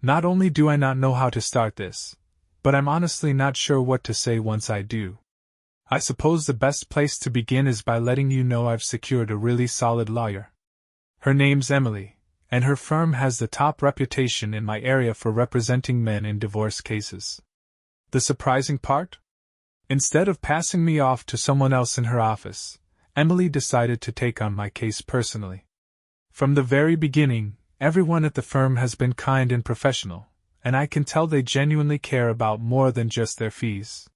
Not only do I not know how to start this, but I'm honestly not sure what to say once I do. I suppose the best place to begin is by letting you know I've secured a really solid lawyer. Her name's Emily, and her firm has the top reputation in my area for representing men in divorce cases. The surprising part? Instead of passing me off to someone else in her office, Emily decided to take on my case personally. From the very beginning, everyone at the firm has been kind and professional, and I can tell they genuinely care about more than just their fees.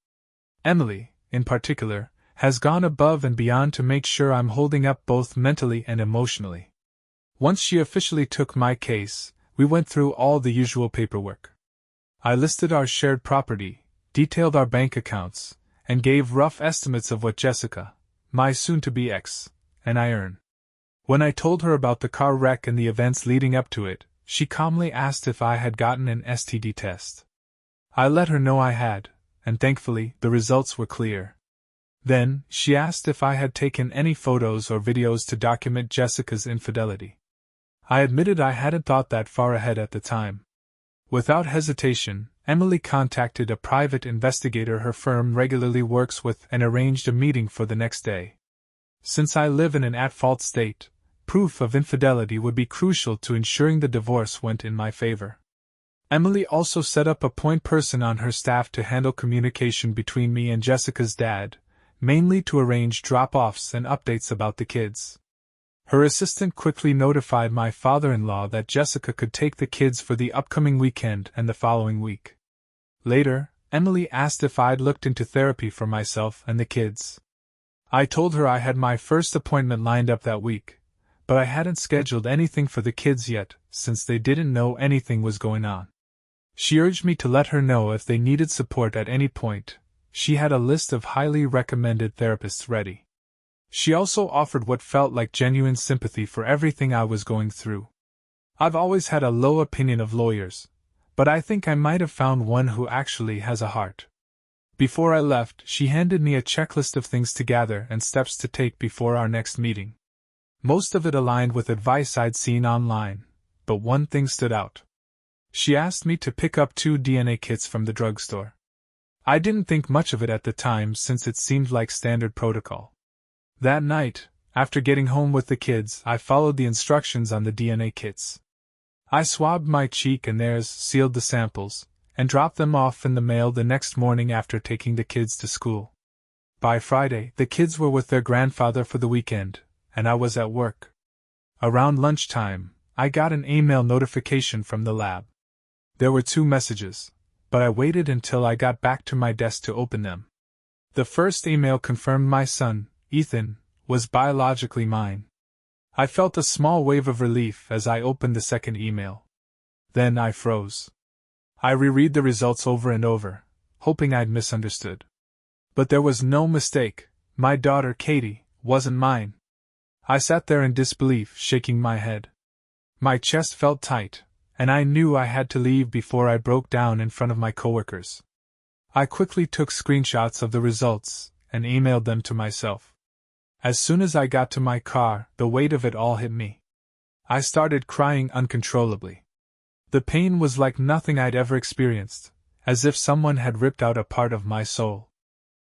Emily, in particular, has gone above and beyond to make sure I'm holding up both mentally and emotionally. Once she officially took my case, we went through all the usual paperwork. I listed our shared property, detailed our bank accounts, and gave rough estimates of what Jessica, my soon-to-be ex, and I earn. When I told her about the car wreck and the events leading up to it, she calmly asked if I had gotten an STD test. I let her know I had, and thankfully, the results were clear. Then, she asked if I had taken any photos or videos to document Jessica's infidelity. I admitted I hadn't thought that far ahead at the time. Without hesitation, Emily contacted a private investigator her firm regularly works with and arranged a meeting for the next day. Since I live in an at-fault state, proof of infidelity would be crucial to ensuring the divorce went in my favor. Emily also set up a point person on her staff to handle communication between me and Jessica's dad, mainly to arrange drop-offs and updates about the kids. Her assistant quickly notified my father-in-law that Jessica could take the kids for the upcoming weekend and the following week. Later, Emily asked if I'd looked into therapy for myself and the kids. I told her I had my first appointment lined up that week, but I hadn't scheduled anything for the kids yet, since they didn't know anything was going on. She urged me to let her know if they needed support at any point. She had a list of highly recommended therapists ready. She also offered what felt like genuine sympathy for everything I was going through. I've always had a low opinion of lawyers, but I think I might have found one who actually has a heart. Before I left, she handed me a checklist of things to gather and steps to take before our next meeting. Most of it aligned with advice I'd seen online, but one thing stood out. She asked me to pick up 2 DNA kits from the drugstore. I didn't think much of it at the time since it seemed like standard protocol. That night, after getting home with the kids, I followed the instructions on the DNA kits. I swabbed my cheek and theirs, sealed the samples, and dropped them off in the mail the next morning after taking the kids to school. By Friday, the kids were with their grandfather for the weekend, and I was at work. Around lunchtime, I got an email notification from the lab. There were 2 messages, but I waited until I got back to my desk to open them. The first email confirmed my son, Ethan, was biologically mine. I felt a small wave of relief as I opened the second email. Then I froze. I reread the results over and over, hoping I'd misunderstood. But there was no mistake. My daughter, Katie, wasn't mine. I sat there in disbelief, shaking my head. My chest felt tight, and I knew I had to leave before I broke down in front of my coworkers. I quickly took screenshots of the results and emailed them to myself. As soon as I got to my car, the weight of it all hit me. I started crying uncontrollably. The pain was like nothing I'd ever experienced, as if someone had ripped out a part of my soul.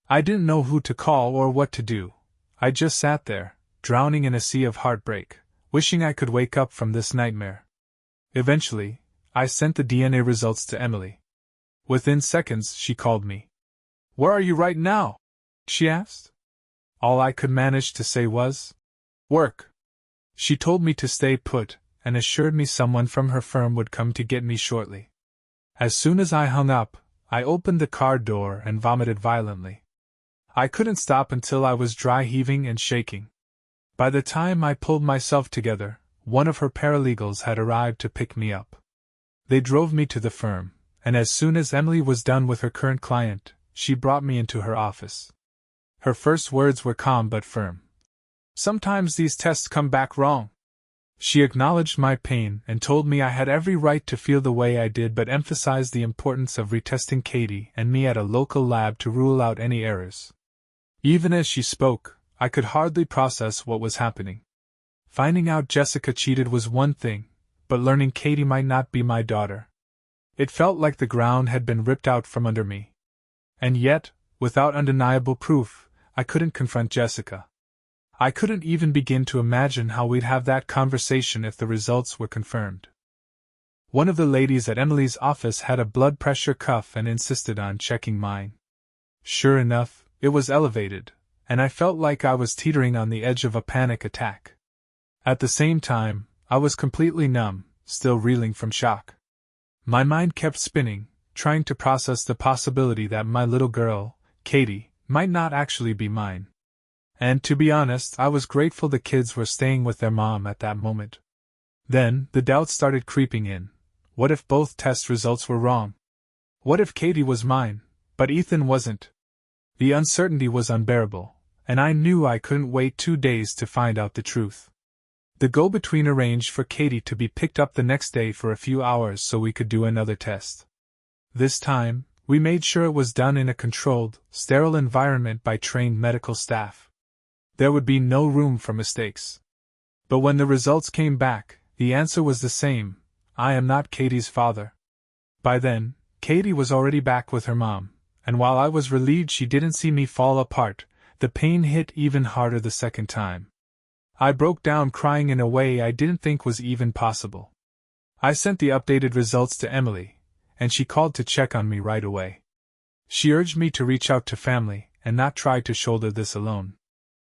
I didn't know who to call or what to do. I just sat there, drowning in a sea of heartbreak, wishing I could wake up from this nightmare. Eventually, I sent the DNA results to Emily. Within seconds, she called me. "Where are you right now?" she asked. All I could manage to say was, "Work." She told me to stay put, and assured me someone from her firm would come to get me shortly. As soon as I hung up, I opened the car door and vomited violently. I couldn't stop until I was dry heaving and shaking. By the time I pulled myself together, one of her paralegals had arrived to pick me up. They drove me to the firm, and as soon as Emily was done with her current client, she brought me into her office. Her first words were calm but firm. "Sometimes these tests come back wrong." She acknowledged my pain and told me I had every right to feel the way I did, but emphasized the importance of retesting Katie and me at a local lab to rule out any errors. Even as she spoke, I could hardly process what was happening. Finding out Jessica cheated was one thing, but learning Katie might not be my daughter. It felt like the ground had been ripped out from under me. And yet, without undeniable proof, I couldn't confront Jessica. I couldn't even begin to imagine how we'd have that conversation if the results were confirmed. One of the ladies at Emily's office had a blood pressure cuff and insisted on checking mine. Sure enough, it was elevated, and I felt like I was teetering on the edge of a panic attack. At the same time, I was completely numb, still reeling from shock. My mind kept spinning, trying to process the possibility that my little girl, Katie, might not actually be mine. And to be honest, I was grateful the kids were staying with their mom at that moment. Then, the doubts started creeping in. What if both test results were wrong? What if Katie was mine, but Ethan wasn't? The uncertainty was unbearable, and I knew I couldn't wait 2 days to find out the truth. The go-between arranged for Katie to be picked up the next day for a few hours so we could do another test. This time, we made sure it was done in a controlled, sterile environment by trained medical staff. There would be no room for mistakes. But when the results came back, the answer was the same: I am not Katie's father. By then, Katie was already back with her mom, and while I was relieved she didn't see me fall apart, the pain hit even harder the second time. I broke down crying in a way I didn't think was even possible. I sent the updated results to Emily, and she called to check on me right away. She urged me to reach out to family and not try to shoulder this alone.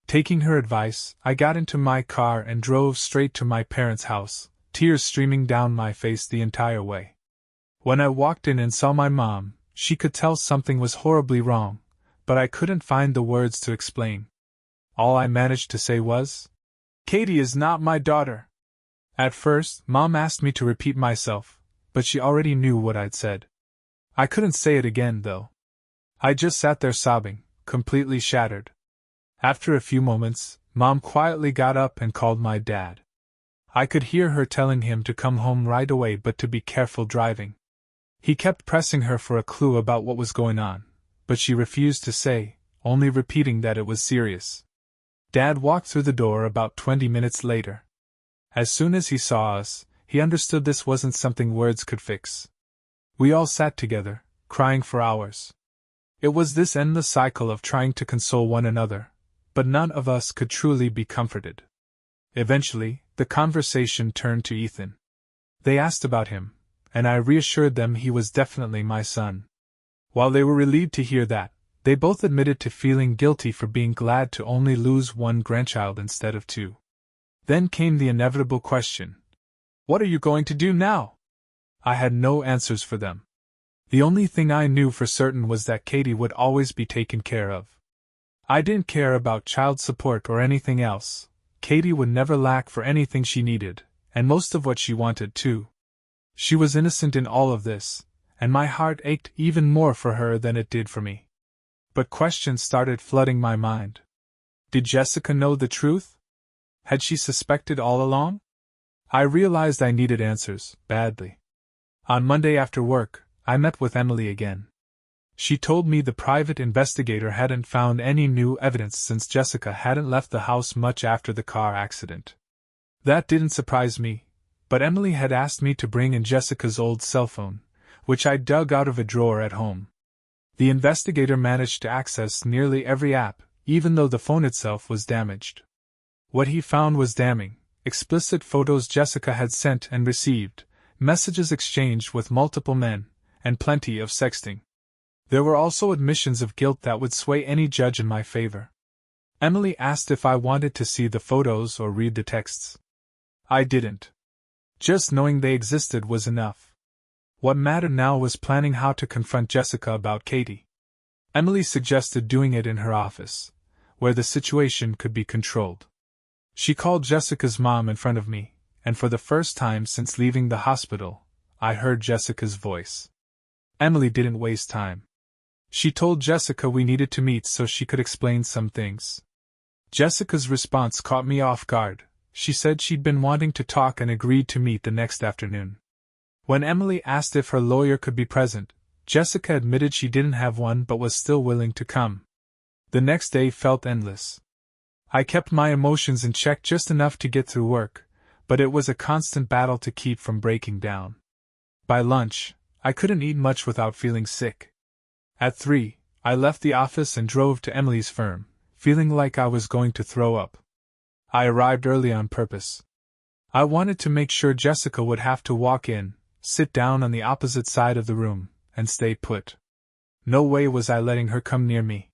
Taking her advice, I got into my car and drove straight to my parents' house, tears streaming down my face the entire way. When I walked in and saw my mom, she could tell something was horribly wrong, but I couldn't find the words to explain. All I managed to say was, "Katie is not my daughter." At first, Mom asked me to repeat myself, but she already knew what I'd said. I couldn't say it again, though. I just sat there sobbing, completely shattered. After a few moments, Mom quietly got up and called my dad. I could hear her telling him to come home right away but to be careful driving. He kept pressing her for a clue about what was going on, but she refused to say, only repeating that it was serious. Dad walked through the door about 20 minutes later. As soon as he saw us, he understood this wasn't something words could fix. We all sat together, crying for hours. It was this endless cycle of trying to console one another, but none of us could truly be comforted. Eventually, the conversation turned to Ethan. They asked about him, and I reassured them he was definitely my son. While they were relieved to hear that, they both admitted to feeling guilty for being glad to only lose one grandchild instead of 2. Then came the inevitable question: "What are you going to do now?" I had no answers for them. The only thing I knew for certain was that Katie would always be taken care of. I didn't care about child support or anything else. Katie would never lack for anything she needed, and most of what she wanted, too. She was innocent in all of this, and my heart ached even more for her than it did for me. But questions started flooding my mind. Did Jessica know the truth? Had she suspected all along? I realized I needed answers, badly. On Monday after work, I met with Emily again. She told me the private investigator hadn't found any new evidence since Jessica hadn't left the house much after the car accident. That didn't surprise me, but Emily had asked me to bring in Jessica's old cell phone, which I dug out of a drawer at home. The investigator managed to access nearly every app, even though the phone itself was damaged. What he found was damning: explicit photos Jessica had sent and received, messages exchanged with multiple men, and plenty of sexting. There were also admissions of guilt that would sway any judge in my favor. Emily asked if I wanted to see the photos or read the texts. I didn't. Just knowing they existed was enough. What mattered now was planning how to confront Jessica about Katie. Emily suggested doing it in her office, where the situation could be controlled. She called Jessica's mom in front of me, and for the first time since leaving the hospital, I heard Jessica's voice. Emily didn't waste time. She told Jessica we needed to meet so she could explain some things. Jessica's response caught me off guard. She said she'd been wanting to talk and agreed to meet the next afternoon. When Emily asked if her lawyer could be present, Jessica admitted she didn't have one but was still willing to come. The next day felt endless. I kept my emotions in check just enough to get through work, but it was a constant battle to keep from breaking down. By lunch, I couldn't eat much without feeling sick. At 3, I left the office and drove to Emily's firm, feeling like I was going to throw up. I arrived early on purpose. I wanted to make sure Jessica would have to walk in, sit down on the opposite side of the room, and stay put. No way was I letting her come near me.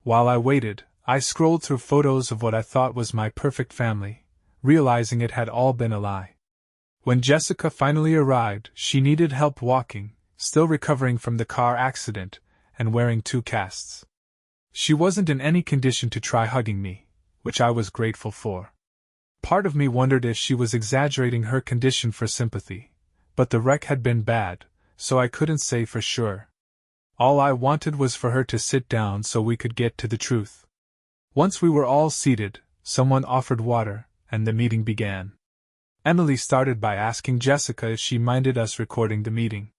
While I waited, I scrolled through photos of what I thought was my perfect family, realizing it had all been a lie. When Jessica finally arrived, she needed help walking, still recovering from the car accident, and wearing 2 casts. She wasn't in any condition to try hugging me, which I was grateful for. Part of me wondered if she was exaggerating her condition for sympathy, but the wreck had been bad, so I couldn't say for sure. All I wanted was for her to sit down so we could get to the truth. Once we were all seated, someone offered water, and the meeting began. Emily started by asking Jessica if she minded us recording the meeting.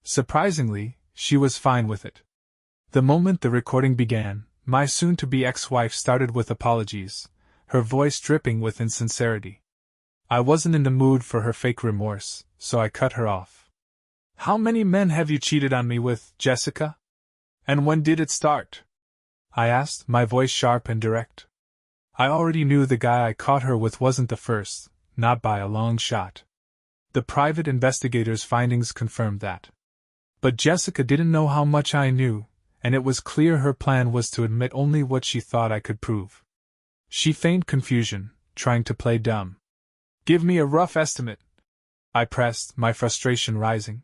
Surprisingly, she was fine with it. The moment the recording began, my soon-to-be ex-wife started with apologies, her voice dripping with insincerity. I wasn't in the mood for her fake remorse, so I cut her off. "How many men have you cheated on me with, Jessica? And when did it start?" I asked, my voice sharp and direct. I already knew the guy I caught her with wasn't the first, not by a long shot. The private investigator's findings confirmed that. But Jessica didn't know how much I knew, and it was clear her plan was to admit only what she thought I could prove. She feigned confusion, trying to play dumb. "Give me a rough estimate," I pressed, my frustration rising.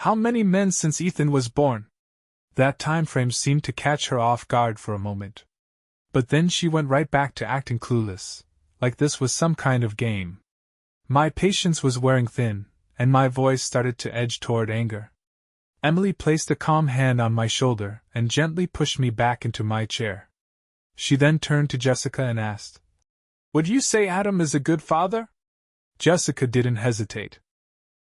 "How many men since Ethan was born?" That time frame seemed to catch her off guard for a moment. But then she went right back to acting clueless, like this was some kind of game. My patience was wearing thin, and my voice started to edge toward anger. Emily placed a calm hand on my shoulder and gently pushed me back into my chair. She then turned to Jessica and asked, "Would you say Adam is a good father?" Jessica didn't hesitate.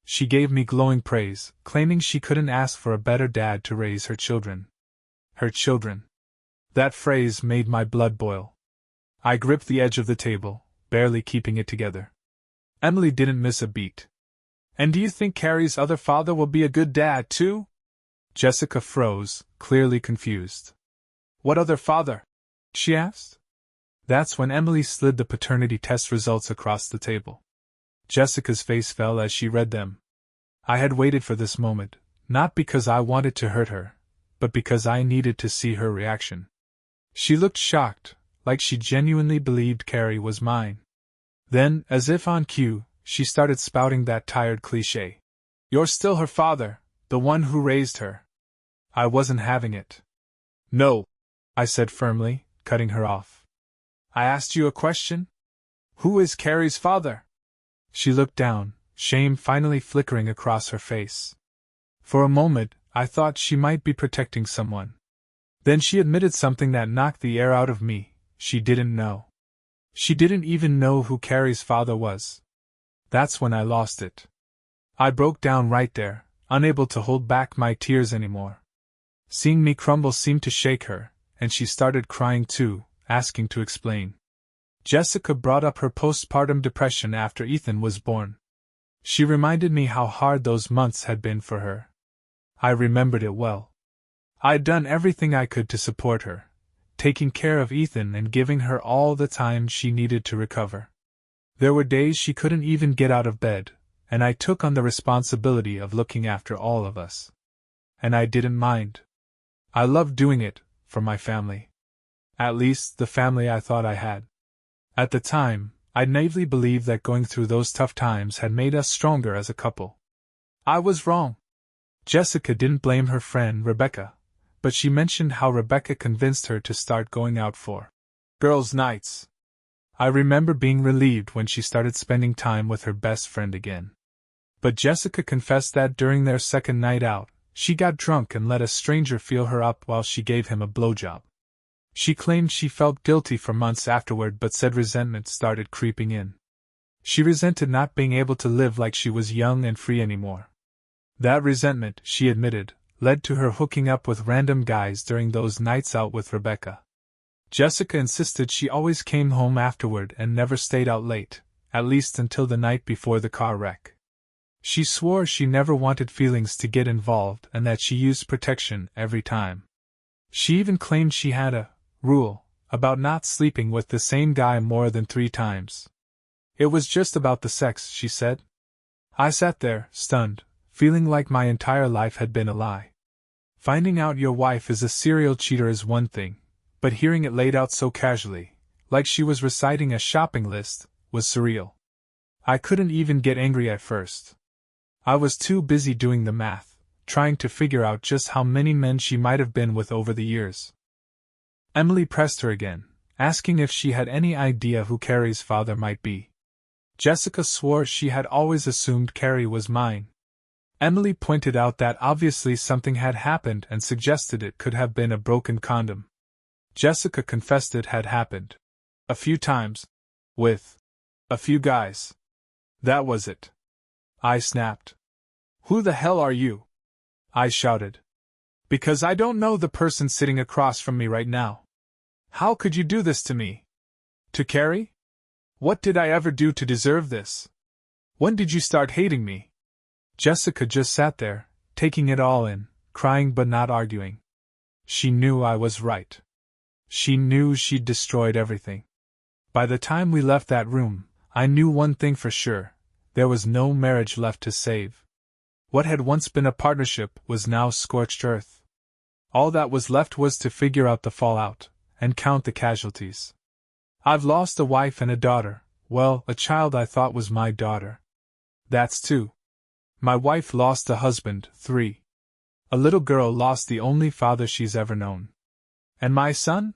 She gave me glowing praise, claiming she couldn't ask for a better dad to raise her children. Her children. That phrase made my blood boil. I gripped the edge of the table, barely keeping it together. Emily didn't miss a beat. "And do you think Carrie's other father will be a good dad, too?" Jessica froze, clearly confused. "What other father?" she asked. That's when Emily slid the paternity test results across the table. Jessica's face fell as she read them. I had waited for this moment, not because I wanted to hurt her, but because I needed to see her reaction. She looked shocked, like she genuinely believed Carrie was mine. Then, as if on cue, she started spouting that tired cliché. "You're still her father, the one who raised her." I wasn't having it. "No," I said firmly, cutting her off. "I asked you a question. Who is Carrie's father?" She looked down, shame finally flickering across her face. For a moment, I thought she might be protecting someone. Then she admitted something that knocked the air out of me. She didn't know. She didn't even know who Carrie's father was. That's when I lost it. I broke down right there, unable to hold back my tears anymore. Seeing me crumble seemed to shake her, and she started crying too, asking to explain. Jessica brought up her postpartum depression after Ethan was born. She reminded me how hard those months had been for her. I remembered it well. I'd done everything I could to support her, taking care of Ethan and giving her all the time she needed to recover. There were days she couldn't even get out of bed, and I took on the responsibility of looking after all of us. And I didn't mind. I loved doing it, for my family. At least, the family I thought I had. At the time, I naively believed that going through those tough times had made us stronger as a couple. I was wrong. Jessica didn't blame her friend Rebecca, but she mentioned how Rebecca convinced her to start going out for girls' nights. I remember being relieved when she started spending time with her best friend again. But Jessica confessed that during their second night out, she got drunk and let a stranger feel her up while she gave him a blowjob. She claimed she felt guilty for months afterward but said resentment started creeping in. She resented not being able to live like she was young and free anymore. That resentment, she admitted, led to her hooking up with random guys during those nights out with Rebecca. Jessica insisted she always came home afterward and never stayed out late, at least until the night before the car wreck. She swore she never wanted feelings to get involved and that she used protection every time. She even claimed she had a rule about not sleeping with the same guy more than 3 times. It was just about the sex, she said. I sat there, stunned, feeling like my entire life had been a lie. Finding out your wife is a serial cheater is one thing, but hearing it laid out so casually, like she was reciting a shopping list, was surreal. I couldn't even get angry at first. I was too busy doing the math, trying to figure out just how many men she might have been with over the years. Emily pressed her again, asking if she had any idea who Carrie's father might be. Jessica swore she had always assumed Carrie was mine. Emily pointed out that obviously something had happened and suggested it could have been a broken condom. Jessica confessed it had happened. A few times. With a few guys. That was it. I snapped. Who the hell are you? I shouted. Because I don't know the person sitting across from me right now. How could you do this to me? To Carrie? What did I ever do to deserve this? When did you start hating me? Jessica just sat there, taking it all in, crying but not arguing. She knew I was right. She knew she'd destroyed everything. By the time we left that room, I knew one thing for sure. There was no marriage left to save. What had once been a partnership was now scorched earth. All that was left was to figure out the fallout, and count the casualties. I've lost a wife and a daughter, well, a child I thought was my daughter. That's 2. My wife lost a husband, 3. A little girl lost the only father she's ever known. And my son?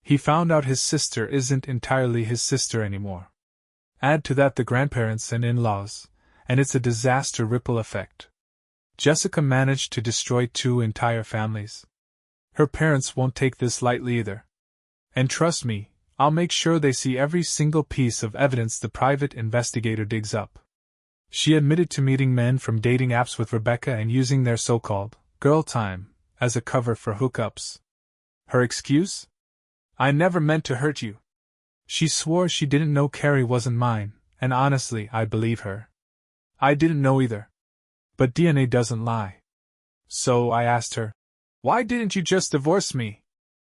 He found out his sister isn't entirely his sister anymore. Add to that the grandparents and in-laws, and it's a disaster ripple effect. Jessica managed to destroy 2 entire families. Her parents won't take this lightly either. And trust me, I'll make sure they see every single piece of evidence the private investigator digs up. She admitted to meeting men from dating apps with Rebecca and using their so-called girl time as a cover for hookups. Her excuse? I never meant to hurt you. She swore she didn't know Carrie wasn't mine, and honestly, I believe her. I didn't know either. But DNA doesn't lie. So I asked her, why didn't you just divorce me?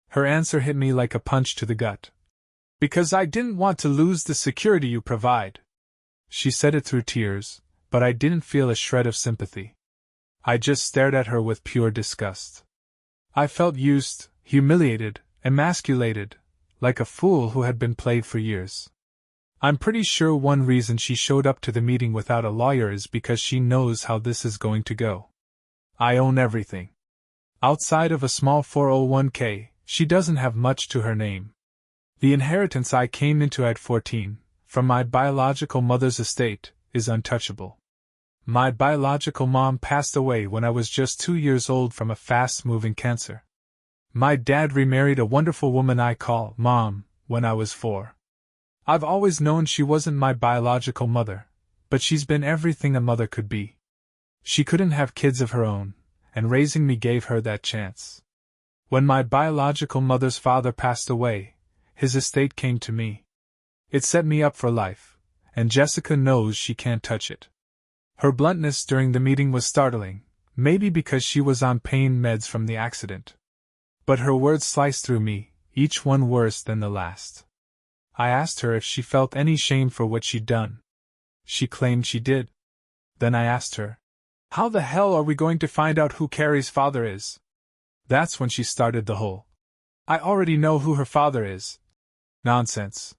Her answer hit me like a punch to the gut. Because I didn't want to lose the security you provide. She said it through tears, but I didn't feel a shred of sympathy. I just stared at her with pure disgust. I felt used, humiliated, emasculated, like a fool who had been played for years. I'm pretty sure one reason she showed up to the meeting without a lawyer is because she knows how this is going to go. I own everything. Outside of a small 401k, she doesn't have much to her name. The inheritance I came into at 14, from my biological mother's estate, is untouchable. My biological mom passed away when I was just 2 years old from a fast-moving cancer. My dad remarried a wonderful woman I call Mom when I was 4. I've always known she wasn't my biological mother, but she's been everything a mother could be. She couldn't have kids of her own, and raising me gave her that chance. When my biological mother's father passed away, his estate came to me. It set me up for life, and Jessica knows she can't touch it. Her bluntness during the meeting was startling, maybe because she was on pain meds from the accident. But her words sliced through me, each one worse than the last. I asked her if she felt any shame for what she'd done. She claimed she did. Then I asked her, how the hell are we going to find out who Carrie's father is? That's when she started the whole, I already know who her father is. Nonsense.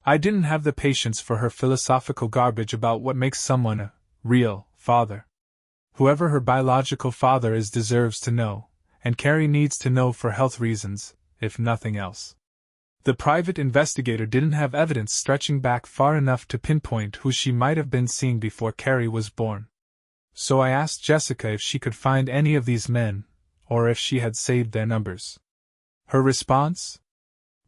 I didn't have the patience for her philosophical garbage about what makes someone a real father. Whoever her biological father is deserves to know, and Carrie needs to know for health reasons, if nothing else. The private investigator didn't have evidence stretching back far enough to pinpoint who she might have been seeing before Carrie was born. So I asked Jessica if she could find any of these men, or if she had saved their numbers. Her response?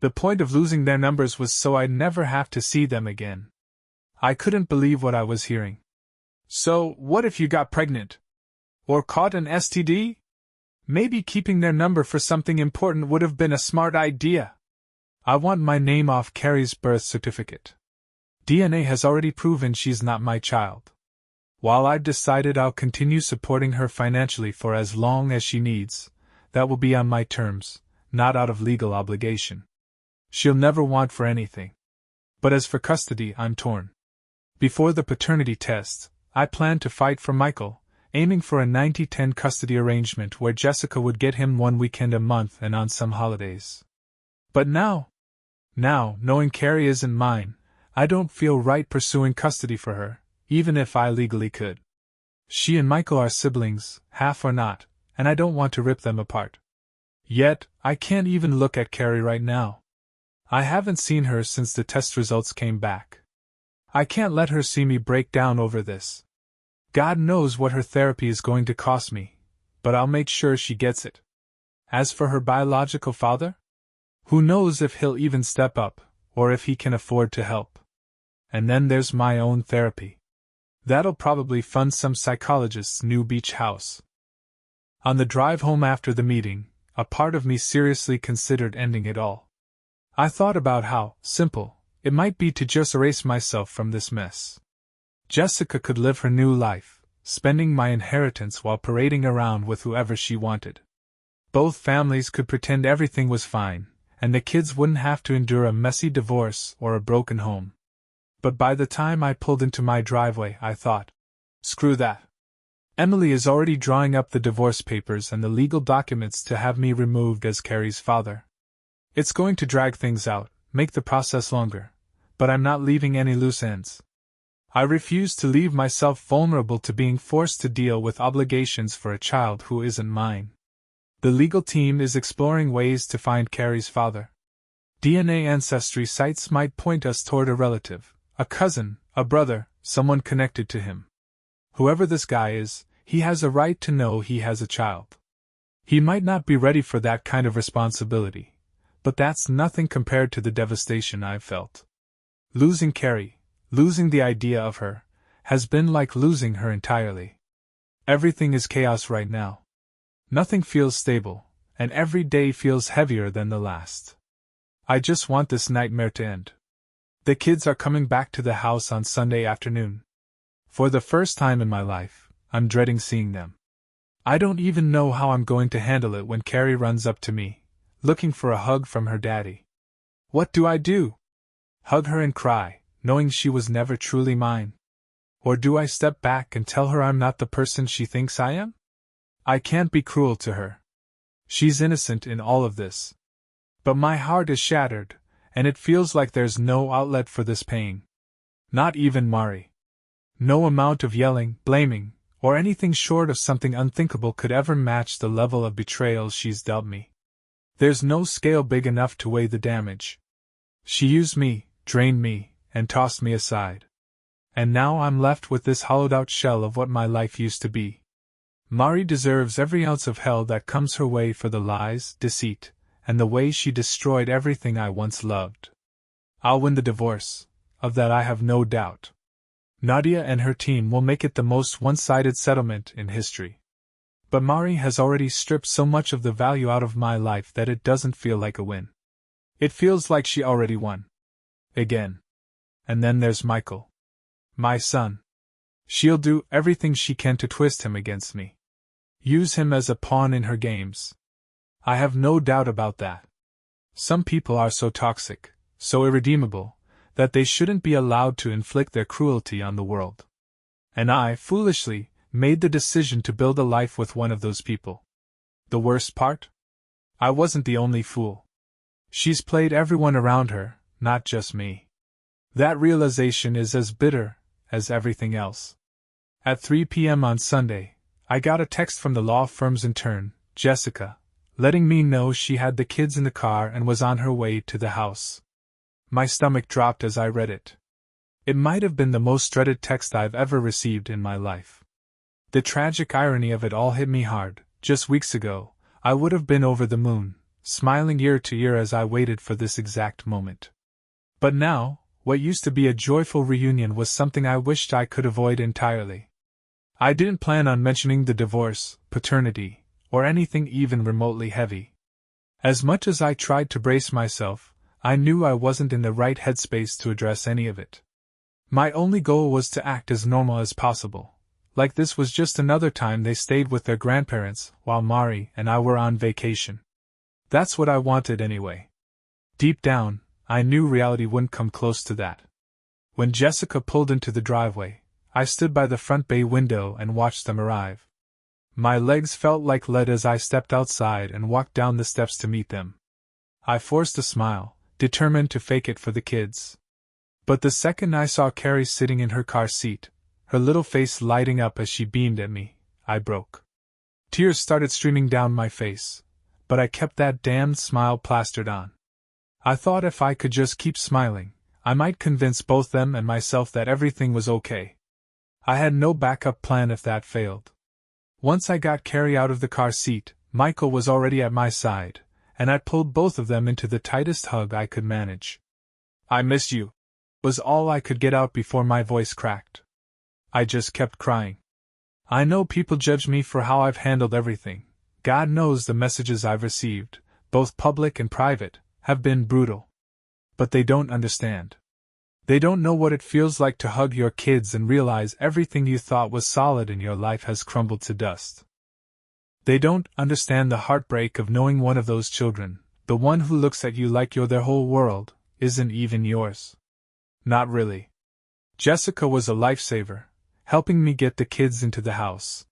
The point of losing their numbers was so I'd never have to see them again. I couldn't believe what I was hearing. So, what if you got pregnant? Or caught an STD? Maybe keeping their number for something important would have been a smart idea. I want my name off Carrie's birth certificate. DNA has already proven she's not my child. While I've decided I'll continue supporting her financially for as long as she needs, that will be on my terms, not out of legal obligation. She'll never want for anything. But as for custody, I'm torn. Before the paternity test, I planned to fight for Michael, aiming for a 90-10 custody arrangement where Jessica would get him one weekend a month and on some holidays. But now, knowing Carrie isn't mine, I don't feel right pursuing custody for her, even if I legally could. She and Michael are siblings, half or not, and I don't want to rip them apart. Yet, I can't even look at Carrie right now. I haven't seen her since the test results came back. I can't let her see me break down over this. God knows what her therapy is going to cost me, but I'll make sure she gets it. As for her biological father? Who knows if he'll even step up, or if he can afford to help. And then there's my own therapy. That'll probably fund some psychologist's new beach house. On the drive home after the meeting, a part of me seriously considered ending it all. I thought about how simple it might be to just erase myself from this mess. Jessica could live her new life, spending my inheritance while parading around with whoever she wanted. Both families could pretend everything was fine, and the kids wouldn't have to endure a messy divorce or a broken home. But by the time I pulled into my driveway, I thought, screw that. Emily is already drawing up the divorce papers and the legal documents to have me removed as Carrie's father. It's going to drag things out, make the process longer, but I'm not leaving any loose ends. I refuse to leave myself vulnerable to being forced to deal with obligations for a child who isn't mine. The legal team is exploring ways to find Carrie's father. DNA ancestry sites might point us toward a relative, a cousin, a brother, someone connected to him. Whoever this guy is, he has a right to know he has a child. He might not be ready for that kind of responsibility, but that's nothing compared to the devastation I've felt. Losing Carrie, losing the idea of her, has been like losing her entirely. Everything is chaos right now. Nothing feels stable, and every day feels heavier than the last. I just want this nightmare to end. The kids are coming back to the house on Sunday afternoon. For the first time in my life, I'm dreading seeing them. I don't even know how I'm going to handle it when Carrie runs up to me, looking for a hug from her daddy. What do I do? Hug her and cry, knowing she was never truly mine? Or do I step back and tell her I'm not the person she thinks I am? I can't be cruel to her. She's innocent in all of this. But my heart is shattered, and it feels like there's no outlet for this pain. Not even Mari. No amount of yelling, blaming, or anything short of something unthinkable could ever match the level of betrayal she's dealt me. There's no scale big enough to weigh the damage. She used me, drained me, and tossed me aside. And now I'm left with this hollowed-out shell of what my life used to be. Mari deserves every ounce of hell that comes her way for the lies, deceit, and the way she destroyed everything I once loved. I'll win the divorce, of that I have no doubt. Nadia and her team will make it the most one-sided settlement in history. But Mari has already stripped so much of the value out of my life that it doesn't feel like a win. It feels like she already won. Again. And then there's Michael. My son. She'll do everything she can to twist him against me. Use him as a pawn in her games. I have no doubt about that. Some people are so toxic, so irredeemable, that they shouldn't be allowed to inflict their cruelty on the world. And I, foolishly, made the decision to build a life with one of those people. The worst part? I wasn't the only fool. She's played everyone around her, not just me. That realization is as bitter as everything else. At 3 p.m. on Sunday, I got a text from the law firm's intern, Jessica, letting me know she had the kids in the car and was on her way to the house. My stomach dropped as I read it. It might have been the most dreaded text I've ever received in my life. The tragic irony of it all hit me hard. Just weeks ago, I would have been over the moon, smiling ear to ear as I waited for this exact moment. But now, what used to be a joyful reunion was something I wished I could avoid entirely. I didn't plan on mentioning the divorce, paternity, or anything even remotely heavy. As much as I tried to brace myself, I knew I wasn't in the right headspace to address any of it. My only goal was to act as normal as possible, like this was just another time they stayed with their grandparents while Mari and I were on vacation. That's what I wanted anyway. Deep down, I knew reality wouldn't come close to that. When Jessica pulled into the driveway, I stood by the front bay window and watched them arrive. My legs felt like lead as I stepped outside and walked down the steps to meet them. I forced a smile, determined to fake it for the kids. But the second I saw Carrie sitting in her car seat, her little face lighting up as she beamed at me, I broke. Tears started streaming down my face, but I kept that damned smile plastered on. I thought if I could just keep smiling, I might convince both them and myself that everything was okay. I had no backup plan if that failed. Once I got Carrie out of the car seat, Michael was already at my side, and I pulled both of them into the tightest hug I could manage. "I miss you," was all I could get out before my voice cracked. I just kept crying. I know people judge me for how I've handled everything. God knows the messages I've received, both public and private, have been brutal. But they don't understand. They don't know what it feels like to hug your kids and realize everything you thought was solid in your life has crumbled to dust. They don't understand the heartbreak of knowing one of those children, the one who looks at you like you're their whole world, isn't even yours. Not really. Jessica was a lifesaver, helping me get the kids into the house.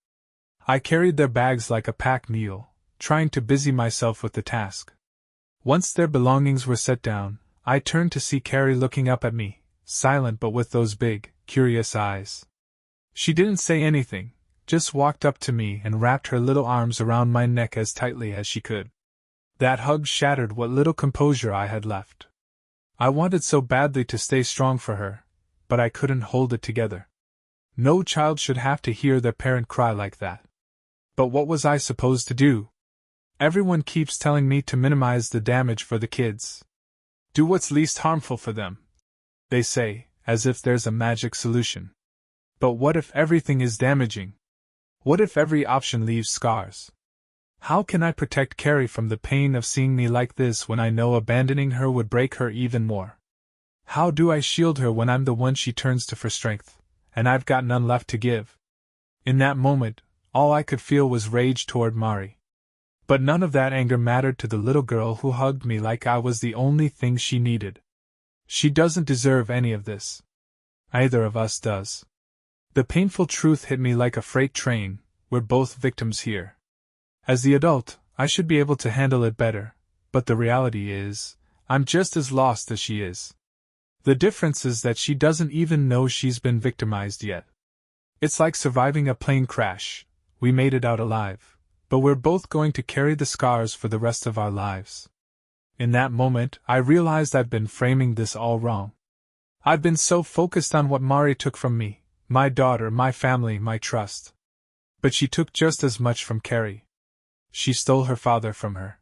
I carried their bags like a pack mule, trying to busy myself with the task. Once their belongings were set down, I turned to see Carrie looking up at me, silent but with those big, curious eyes. She didn't say anything, just walked up to me and wrapped her little arms around my neck as tightly as she could. That hug shattered what little composure I had left. I wanted so badly to stay strong for her, but I couldn't hold it together. No child should have to hear their parent cry like that. But what was I supposed to do? Everyone keeps telling me to minimize the damage for the kids. Do what's least harmful for them, they say, as if there's a magic solution. But what if everything is damaging? What if every option leaves scars? How can I protect Carrie from the pain of seeing me like this when I know abandoning her would break her even more? How do I shield her when I'm the one she turns to for strength, and I've got none left to give? In that moment, all I could feel was rage toward Mari. But none of that anger mattered to the little girl who hugged me like I was the only thing she needed. She doesn't deserve any of this. Either of us does. The painful truth hit me like a freight train. We're both victims here. As the adult, I should be able to handle it better, but the reality is, I'm just as lost as she is. The difference is that she doesn't even know she's been victimized yet. It's like surviving a plane crash. We made it out alive, but we're both going to carry the scars for the rest of our lives. In that moment, I realized I've been framing this all wrong. I've been so focused on what Mari took from me, my daughter, my family, my trust. But she took just as much from Carrie. She stole her father from her.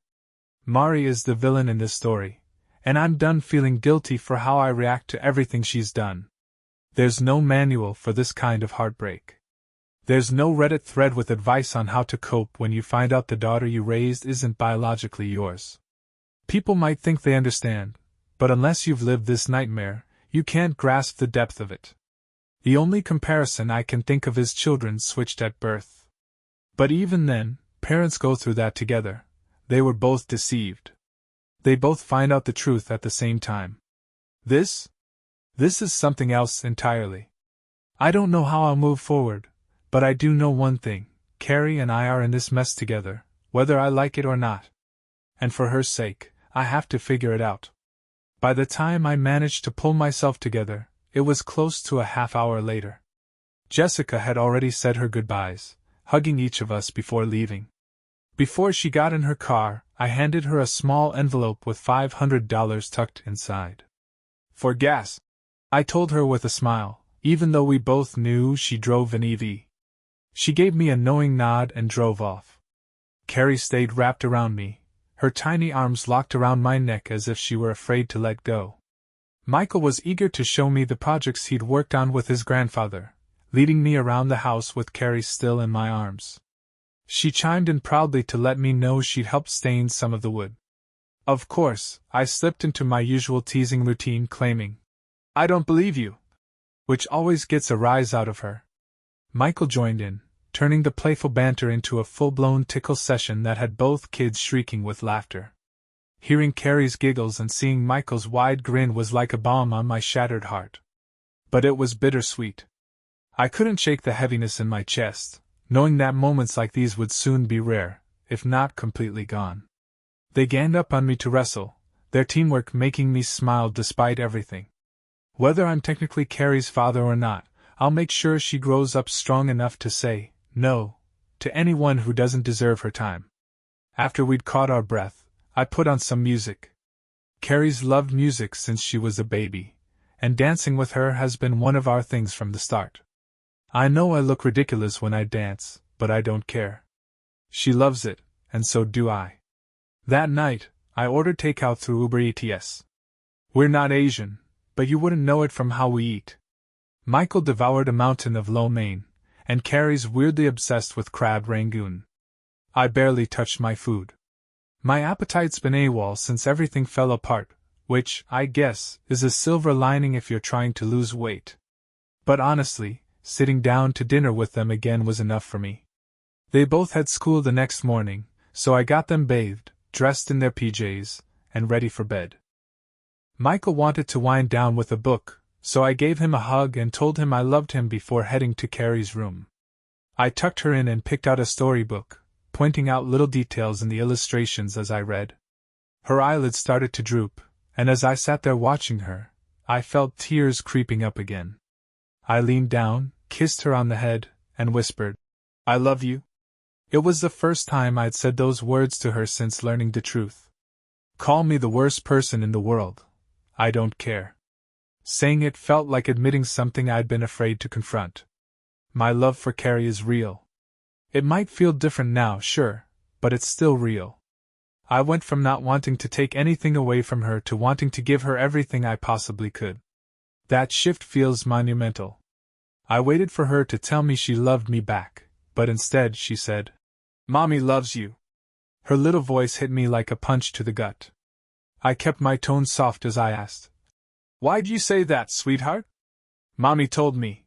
Mari is the villain in this story, and I'm done feeling guilty for how I react to everything she's done. There's no manual for this kind of heartbreak. There's no Reddit thread with advice on how to cope when you find out the daughter you raised isn't biologically yours. People might think they understand, but unless you've lived this nightmare, you can't grasp the depth of it. The only comparison I can think of is children switched at birth. But even then, parents go through that together. They were both deceived. They both find out the truth at the same time. This is something else entirely. I don't know how I'll move forward, but I do know one thing: Carrie and I are in this mess together, whether I like it or not. And for her sake, I have to figure it out. By the time I managed to pull myself together, it was close to a half hour later. Jessica had already said her goodbyes, hugging each of us before leaving. Before she got in her car, I handed her a small envelope with $500 tucked inside. For gas, I told her with a smile, even though we both knew she drove an EV. She gave me a knowing nod and drove off. Carrie stayed wrapped around me, her tiny arms locked around my neck as if she were afraid to let go. Michael was eager to show me the projects he'd worked on with his grandfather, leading me around the house with Carrie still in my arms. She chimed in proudly to let me know she'd helped stain some of the wood. Of course, I slipped into my usual teasing routine claiming, "I don't believe you," which always gets a rise out of her. Michael joined in, turning the playful banter into a full-blown tickle session that had both kids shrieking with laughter. Hearing Carrie's giggles and seeing Michael's wide grin was like a balm on my shattered heart. But it was bittersweet. I couldn't shake the heaviness in my chest, knowing that moments like these would soon be rare, if not completely gone. They ganged up on me to wrestle, their teamwork making me smile despite everything. Whether I'm technically Carrie's father or not, I'll make sure she grows up strong enough to say no to anyone who doesn't deserve her time. After we'd caught our breath, I put on some music. Carrie's loved music since she was a baby, and dancing with her has been one of our things from the start. I know I look ridiculous when I dance, but I don't care. She loves it, and so do I. That night, I ordered takeout through Uber Eats. We're not Asian, but you wouldn't know it from how we eat. Michael devoured a mountain of lo mein, and Carrie's weirdly obsessed with crab rangoon. I barely touched my food. My appetite's been AWOL since everything fell apart, which, I guess, is a silver lining if you're trying to lose weight. But honestly, sitting down to dinner with them again was enough for me. They both had school the next morning, so I got them bathed, dressed in their PJs, and ready for bed. Michael wanted to wind down with a book, so I gave him a hug and told him I loved him before heading to Carrie's room. I tucked her in and picked out a storybook, pointing out little details in the illustrations as I read. Her eyelids started to droop, and as I sat there watching her, I felt tears creeping up again. I leaned down, kissed her on the head, and whispered, "I love you." It was the first time I'd said those words to her since learning the truth. Call me the worst person in the world. I don't care. Saying it felt like admitting something I'd been afraid to confront. My love for Carrie is real. It might feel different now, sure, but it's still real. I went from not wanting to take anything away from her to wanting to give her everything I possibly could. That shift feels monumental. I waited for her to tell me she loved me back, but instead she said, "Mommy loves you." Her little voice hit me like a punch to the gut. I kept my tone soft as I asked, "Why'd you say that, sweetheart?" "Mommy told me,"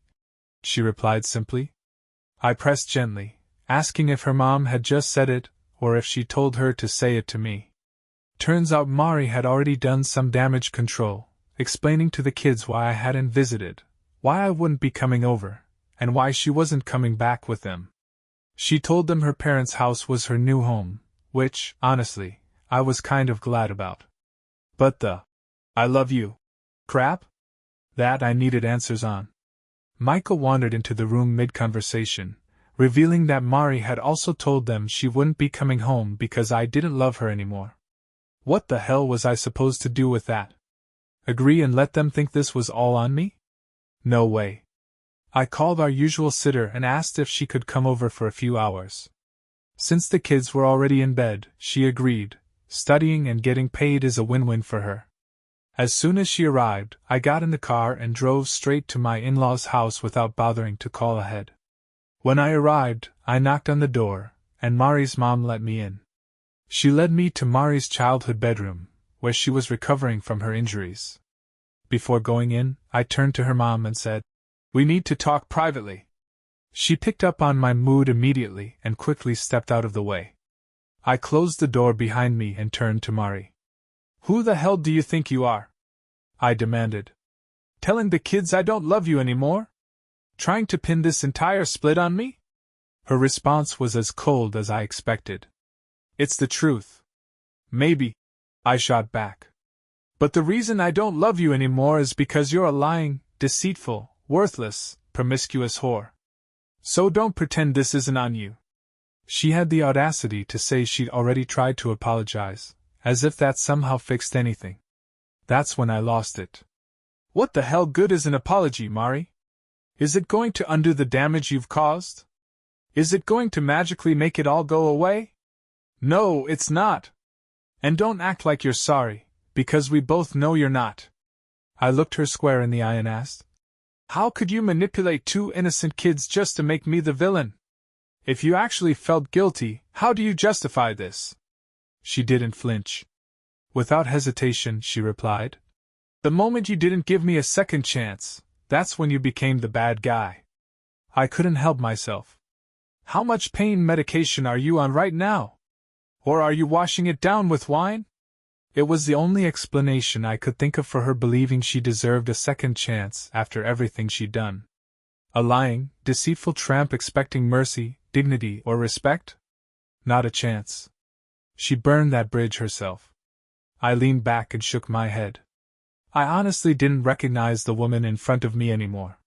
she replied simply. I pressed gently, asking if her mom had just said it, or if she told her to say it to me. Turns out Mari had already done some damage control, explaining to the kids why I hadn't visited, why I wouldn't be coming over, and why she wasn't coming back with them. She told them her parents' house was her new home, which, honestly, I was kind of glad about. But the "I love you" crap? That I needed answers on. Michael wandered into the room mid-conversation, revealing that Mari had also told them she wouldn't be coming home because I didn't love her anymore. What the hell was I supposed to do with that? Agree and let them think this was all on me? No way. I called our usual sitter and asked if she could come over for a few hours. Since the kids were already in bed, she agreed. Studying and getting paid is a win-win for her. As soon as she arrived, I got in the car and drove straight to my in-laws' house without bothering to call ahead. When I arrived, I knocked on the door, and Mari's mom let me in. She led me to Mari's childhood bedroom, where she was recovering from her injuries. Before going in, I turned to her mom and said, "We need to talk privately." She picked up on my mood immediately and quickly stepped out of the way. I closed the door behind me and turned to Mari. "Who the hell do you think you are?" I demanded. "Telling the kids I don't love you anymore? Trying to pin this entire split on me?" Her response was as cold as I expected. "It's the truth." "Maybe," I shot back. "But the reason I don't love you anymore is because you're a lying, deceitful, worthless, promiscuous whore. So don't pretend this isn't on you." She had the audacity to say she'd already tried to apologize, as if that somehow fixed anything. That's when I lost it. What the hell good is an apology, Mari? Is it going to undo the damage you've caused? Is it going to magically make it all go away? No, it's not. And don't act like you're sorry, because we both know you're not. I looked her square in the eye and asked, "How could you manipulate two innocent kids just to make me the villain? If you actually felt guilty, how do you justify this?" She didn't flinch. Without hesitation, she replied, "The moment you didn't give me a second chance, that's when you became the bad guy." I couldn't help myself. How much pain medication are you on right now? Or are you washing it down with wine? It was the only explanation I could think of for her believing she deserved a second chance after everything she'd done. A lying, deceitful tramp expecting mercy, dignity, or respect? Not a chance. She burned that bridge herself. I leaned back and shook my head. I honestly didn't recognize the woman in front of me anymore.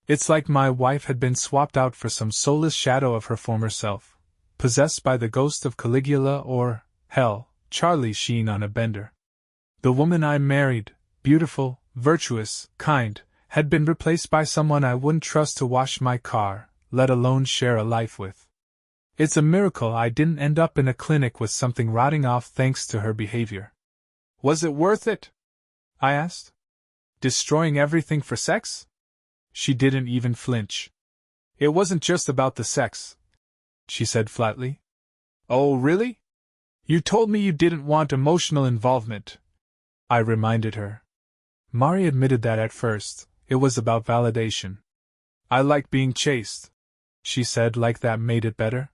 It's like my wife had been swapped out for some soulless shadow of her former self, possessed by the ghost of Caligula or, hell, Charlie Sheen on a bender. The woman I married, beautiful, virtuous, kind, had been replaced by someone I wouldn't trust to wash my car, let alone share a life with. It's a miracle I didn't end up in a clinic with something rotting off thanks to her behavior. Was it worth it? I asked. Destroying everything for sex? She didn't even flinch. It wasn't just about the sex, she said flatly. Oh, really? You told me you didn't want emotional involvement, I reminded her. Mari admitted that at first, it was about validation. I like being chased, she said, like that made it better.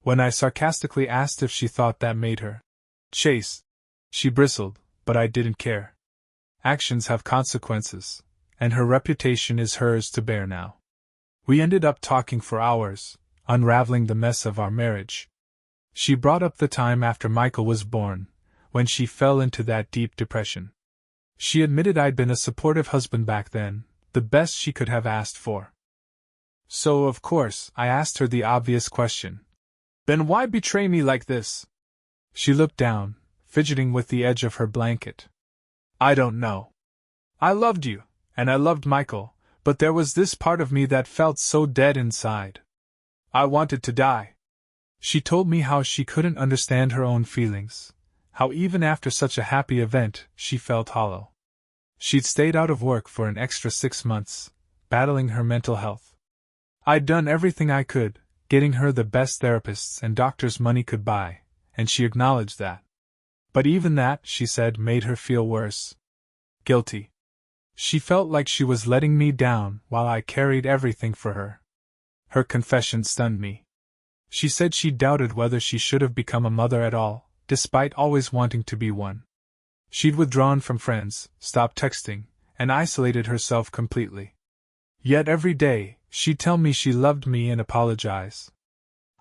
When I sarcastically asked if she thought that made her chase, she bristled, but I didn't care. Actions have consequences, and her reputation is hers to bear now. We ended up talking for hours, unraveling the mess of our marriage. She brought up the time after Michael was born, when she fell into that deep depression. She admitted I'd been a supportive husband back then, the best she could have asked for. So, of course, I asked her the obvious question. Then why betray me like this? She looked down, fidgeting with the edge of her blanket. I don't know. I loved you, and I loved Michael, but there was this part of me that felt so dead inside. I wanted to die. She told me how she couldn't understand her own feelings, how even after such a happy event, she felt hollow. She'd stayed out of work for an extra 6 months, battling her mental health. I'd done everything I could, getting her the best therapists and doctors money could buy, and she acknowledged that. But even that, she said, made her feel worse. Guilty. She felt like she was letting me down while I carried everything for her. Her confession stunned me. She said she doubted whether she should have become a mother at all, despite always wanting to be one. She'd withdrawn from friends, stopped texting, and isolated herself completely. Yet every day, she'd tell me she loved me and apologize.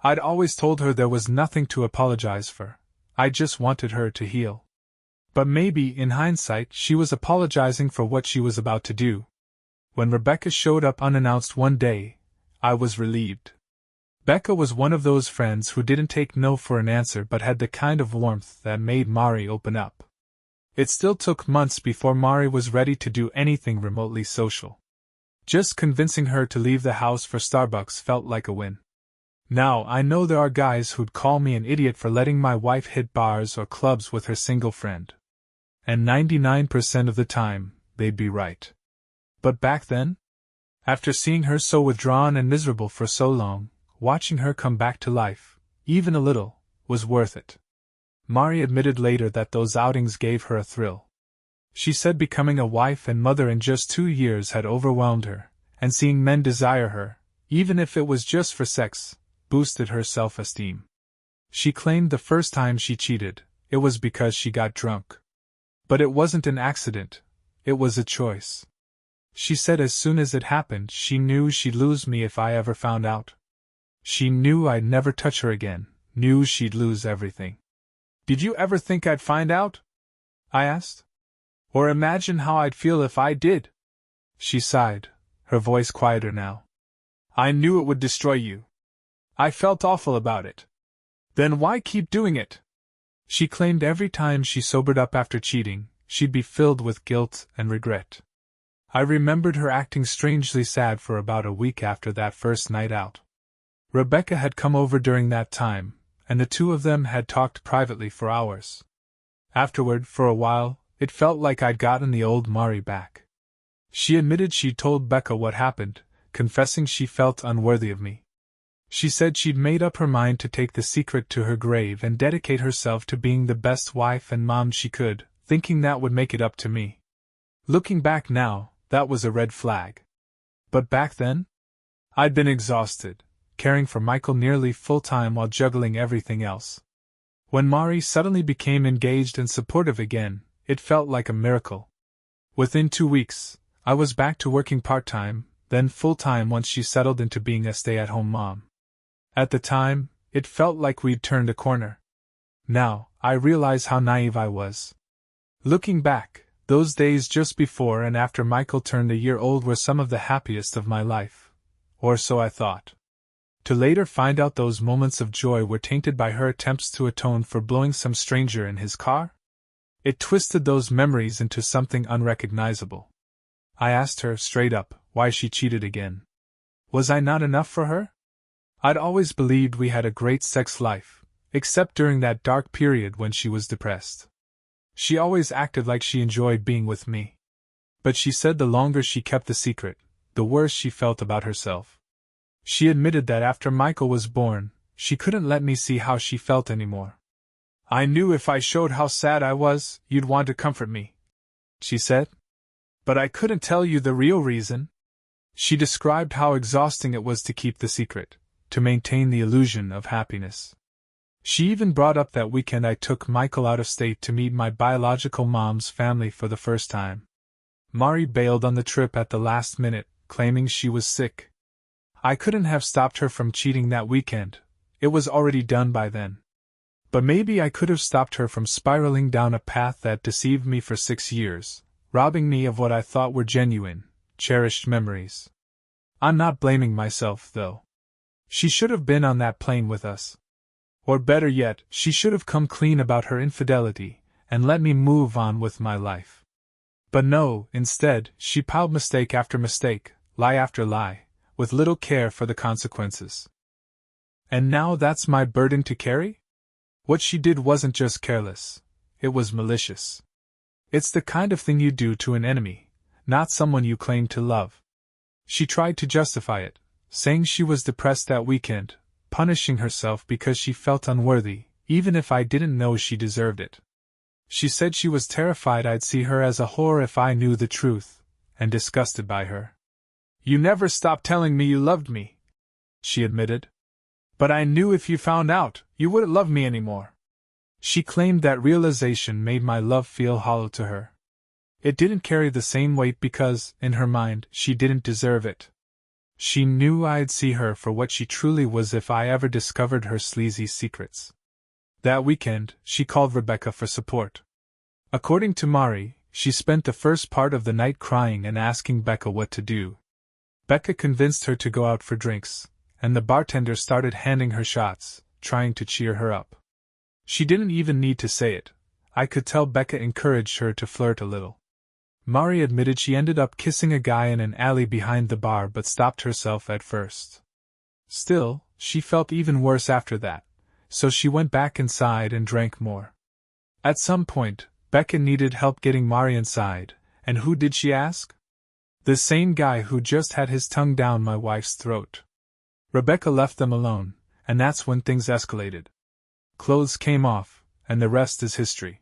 I'd always told her there was nothing to apologize for. I just wanted her to heal. But maybe, in hindsight, she was apologizing for what she was about to do. When Rebecca showed up unannounced one day, I was relieved. Becca was one of those friends who didn't take no for an answer but had the kind of warmth that made Mari open up. It still took months before Mari was ready to do anything remotely social. Just convincing her to leave the house for Starbucks felt like a win. Now I know there are guys who'd call me an idiot for letting my wife hit bars or clubs with her single friend. And 99% of the time, they'd be right. But back then? After seeing her so withdrawn and miserable for so long, watching her come back to life, even a little, was worth it. Mari admitted later that those outings gave her a thrill. She said becoming a wife and mother in just 2 years had overwhelmed her, and seeing men desire her, even if it was just for sex, boosted her self-esteem. She claimed the first time she cheated, it was because she got drunk. But it wasn't an accident, it was a choice. She said as soon as it happened she knew she'd lose me if I ever found out. She knew I'd never touch her again, knew she'd lose everything. Did you ever think I'd find out? I asked. Or imagine how I'd feel if I did? She sighed, her voice quieter now. I knew it would destroy you. I felt awful about it. Then why keep doing it? She claimed every time she sobered up after cheating, she'd be filled with guilt and regret. I remembered her acting strangely sad for about a week after that first night out. Rebecca had come over during that time, and the two of them had talked privately for hours. Afterward, for a while, it felt like I'd gotten the old Mari back. She admitted she'd told Becca what happened, confessing she felt unworthy of me. She said she'd made up her mind to take the secret to her grave and dedicate herself to being the best wife and mom she could, thinking that would make it up to me. Looking back now, that was a red flag. But back then? I'd been exhausted, caring for Michael nearly full-time while juggling everything else. When Mari suddenly became engaged and supportive again, it felt like a miracle. Within 2 weeks, I was back to working part-time, then full-time once she settled into being a stay-at-home mom. At the time, it felt like we'd turned a corner. Now, I realize how naive I was. Looking back, those days just before and after Michael turned a year old were some of the happiest of my life. Or so I thought. To later find out those moments of joy were tainted by her attempts to atone for blowing some stranger in his car? It twisted those memories into something unrecognizable. I asked her, straight up, why she cheated again. Was I not enough for her? I'd always believed we had a great sex life, except during that dark period when she was depressed. She always acted like she enjoyed being with me. But she said the longer she kept the secret, the worse she felt about herself. She admitted that after Michael was born, she couldn't let me see how she felt anymore. I knew if I showed how sad I was, you'd want to comfort me, she said. But I couldn't tell you the real reason. She described how exhausting it was to keep the secret, to maintain the illusion of happiness. She even brought up that weekend I took Michael out of state to meet my biological mom's family for the first time. Mari bailed on the trip at the last minute, claiming she was sick. I couldn't have stopped her from cheating that weekend, it was already done by then. But maybe I could have stopped her from spiraling down a path that deceived me for 6 years, robbing me of what I thought were genuine, cherished memories. I'm not blaming myself, though. She should have been on that plane with us. Or better yet, she should have come clean about her infidelity, and let me move on with my life. But no, instead, she piled mistake after mistake, lie after lie, with little care for the consequences. And now that's my burden to carry? What she did wasn't just careless, it was malicious. It's the kind of thing you do to an enemy, not someone you claim to love. She tried to justify it, saying she was depressed that weekend, punishing herself because she felt unworthy, even if I didn't know she deserved it. She said she was terrified I'd see her as a whore if I knew the truth, and disgusted by her. You never stopped telling me you loved me, she admitted. But I knew if you found out, you wouldn't love me anymore. She claimed that realization made my love feel hollow to her. It didn't carry the same weight because, in her mind, she didn't deserve it. She knew I'd see her for what she truly was if I ever discovered her sleazy secrets. That weekend, she called Rebecca for support. According to Mari, she spent the first part of the night crying and asking Becca what to do. Becca convinced her to go out for drinks, and the bartender started handing her shots, trying to cheer her up. She didn't even need to say it. I could tell Becca encouraged her to flirt a little. Mari admitted she ended up kissing a guy in an alley behind the bar but stopped herself at first. Still, she felt even worse after that, so she went back inside and drank more. At some point, Becca needed help getting Mari inside, and who did she ask? The same guy who just had his tongue down my wife's throat. Rebecca left them alone, and that's when things escalated. Clothes came off, and the rest is history.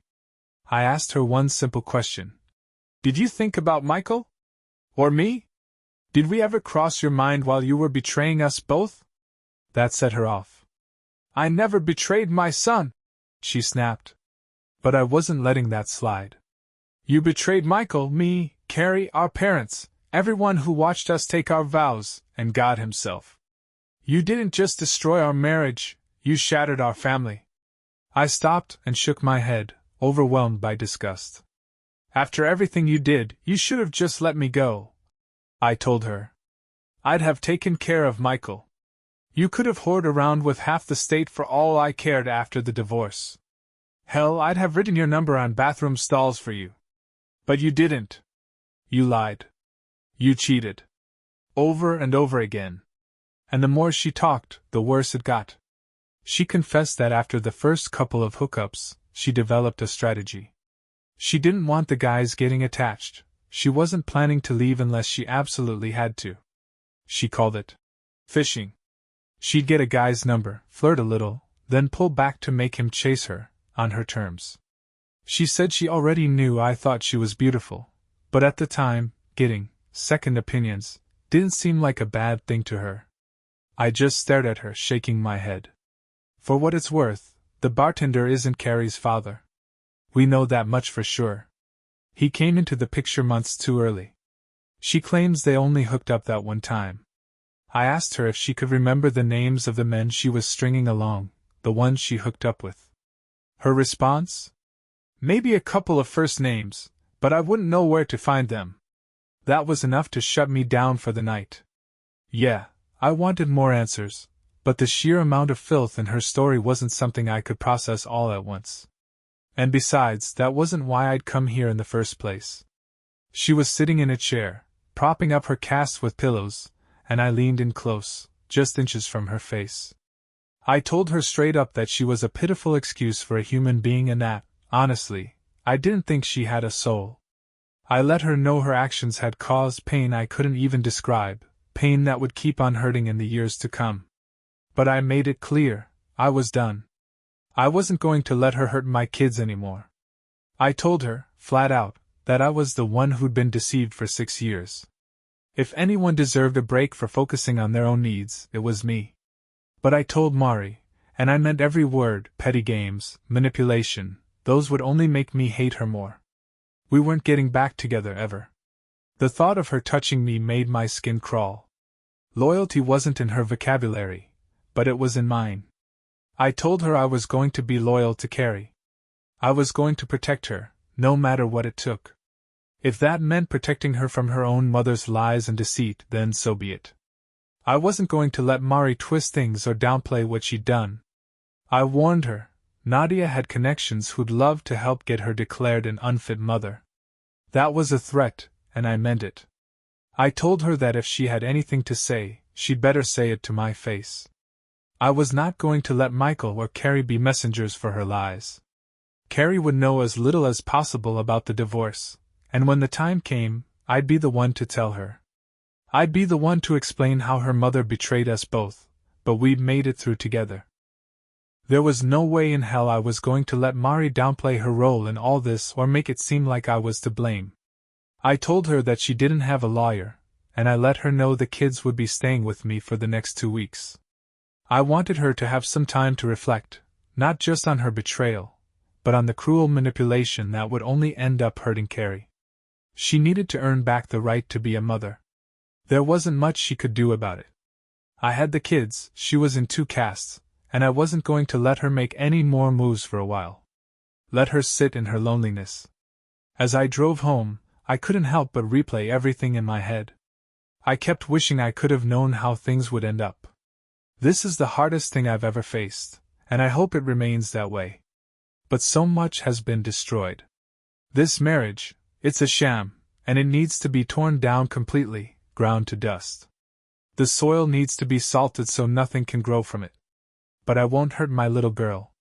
I asked her one simple question. Did you think about Michael? Or me? Did we ever cross your mind while you were betraying us both? That set her off. I never betrayed my son, she snapped. But I wasn't letting that slide. You betrayed Michael, me, Carrie, our parents, everyone who watched us take our vows, and God himself. You didn't just destroy our marriage, you shattered our family. I stopped and shook my head, overwhelmed by disgust. After everything you did, you should have just let me go, I told her. I'd have taken care of Michael. You could have whored around with half the state for all I cared after the divorce. Hell, I'd have written your number on bathroom stalls for you. But you didn't. You lied. You cheated. Over and over again. And the more she talked, the worse it got. She confessed that after the first couple of hookups, she developed a strategy. She didn't want the guys getting attached. She wasn't planning to leave unless she absolutely had to. She called it fishing. She'd get a guy's number, flirt a little, then pull back to make him chase her, on her terms. She said she already knew I thought she was beautiful, but at the time, getting second opinions didn't seem like a bad thing to her. I just stared at her, shaking my head. For what it's worth, the bartender isn't Carrie's father. We know that much for sure. He came into the picture months too early. She claims they only hooked up that one time. I asked her if she could remember the names of the men she was stringing along, the ones she hooked up with. Her response? Maybe a couple of first names, but I wouldn't know where to find them. That was enough to shut me down for the night. Yeah, I wanted more answers, but the sheer amount of filth in her story wasn't something I could process all at once. And besides, that wasn't why I'd come here in the first place. She was sitting in a chair, propping up her cast with pillows, and I leaned in close, just inches from her face. I told her straight up that she was a pitiful excuse for a human being and that, honestly, I didn't think she had a soul. I let her know her actions had caused pain I couldn't even describe, pain that would keep on hurting in the years to come. But I made it clear, I was done. I wasn't going to let her hurt my kids anymore. I told her, flat out, that I was the one who'd been deceived for 6 years. If anyone deserved a break for focusing on their own needs, it was me. But I told Mari, and I meant every word, petty games, manipulation, those would only make me hate her more. We weren't getting back together ever. The thought of her touching me made my skin crawl. Loyalty wasn't in her vocabulary, but it was in mine. I told her I was going to be loyal to Carrie. I was going to protect her, no matter what it took. If that meant protecting her from her own mother's lies and deceit, then so be it. I wasn't going to let Mari twist things or downplay what she'd done. I warned her, Nadia had connections who'd love to help get her declared an unfit mother. That was a threat, and I meant it. I told her that if she had anything to say, she'd better say it to my face. I was not going to let Michael or Carrie be messengers for her lies. Carrie would know as little as possible about the divorce, and when the time came, I'd be the one to tell her. I'd be the one to explain how her mother betrayed us both, but we'd made it through together. There was no way in hell I was going to let Mari downplay her role in all this or make it seem like I was to blame. I told her that she didn't have a lawyer, and I let her know the kids would be staying with me for the next 2 weeks. I wanted her to have some time to reflect, not just on her betrayal, but on the cruel manipulation that would only end up hurting Carrie. She needed to earn back the right to be a mother. There wasn't much she could do about it. I had the kids, she was in 2 casts, and I wasn't going to let her make any more moves for a while. Let her sit in her loneliness. As I drove home, I couldn't help but replay everything in my head. I kept wishing I could have known how things would end up. This is the hardest thing I've ever faced, and I hope it remains that way. But so much has been destroyed. This marriage, it's a sham, and it needs to be torn down completely, ground to dust. The soil needs to be salted so nothing can grow from it. But I won't hurt my little girl.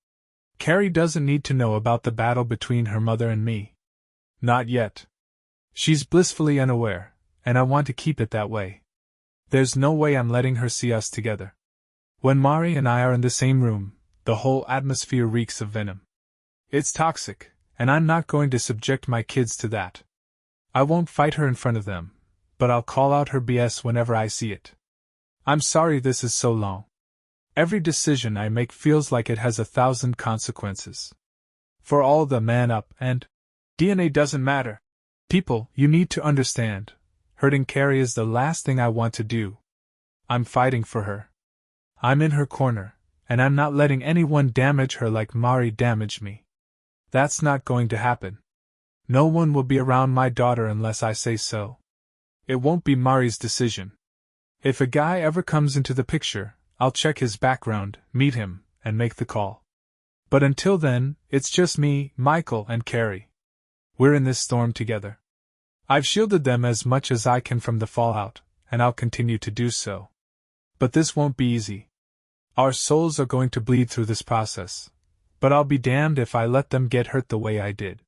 Carrie doesn't need to know about the battle between her mother and me. Not yet. She's blissfully unaware, and I want to keep it that way. There's no way I'm letting her see us together. When Mari and I are in the same room, the whole atmosphere reeks of venom. It's toxic, and I'm not going to subject my kids to that. I won't fight her in front of them, but I'll call out her BS whenever I see it. I'm sorry this is so long. Every decision I make feels like it has 1,000 consequences. For all the man up and DNA doesn't matter. People, you need to understand, hurting Carrie is the last thing I want to do. I'm fighting for her. I'm in her corner, and I'm not letting anyone damage her like Mari damaged me. That's not going to happen. No one will be around my daughter unless I say so. It won't be Mari's decision. If a guy ever comes into the picture, I'll check his background, meet him, and make the call. But until then, it's just me, Michael, and Carrie. We're in this storm together. I've shielded them as much as I can from the fallout, and I'll continue to do so. But this won't be easy. Our souls are going to bleed through this process, but I'll be damned if I let them get hurt the way I did.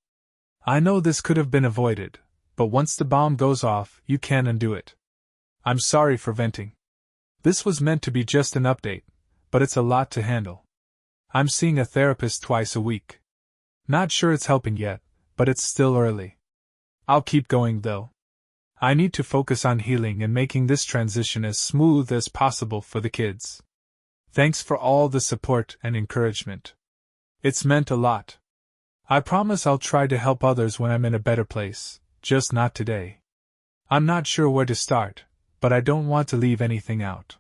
I know this could have been avoided, but once the bomb goes off, you can't undo it. I'm sorry for venting. This was meant to be just an update, but it's a lot to handle. I'm seeing a therapist twice a week. Not sure it's helping yet, but it's still early. I'll keep going though. I need to focus on healing and making this transition as smooth as possible for the kids. Thanks for all the support and encouragement. It's meant a lot. I promise I'll try to help others when I'm in a better place, just not today. I'm not sure where to start, but I don't want to leave anything out.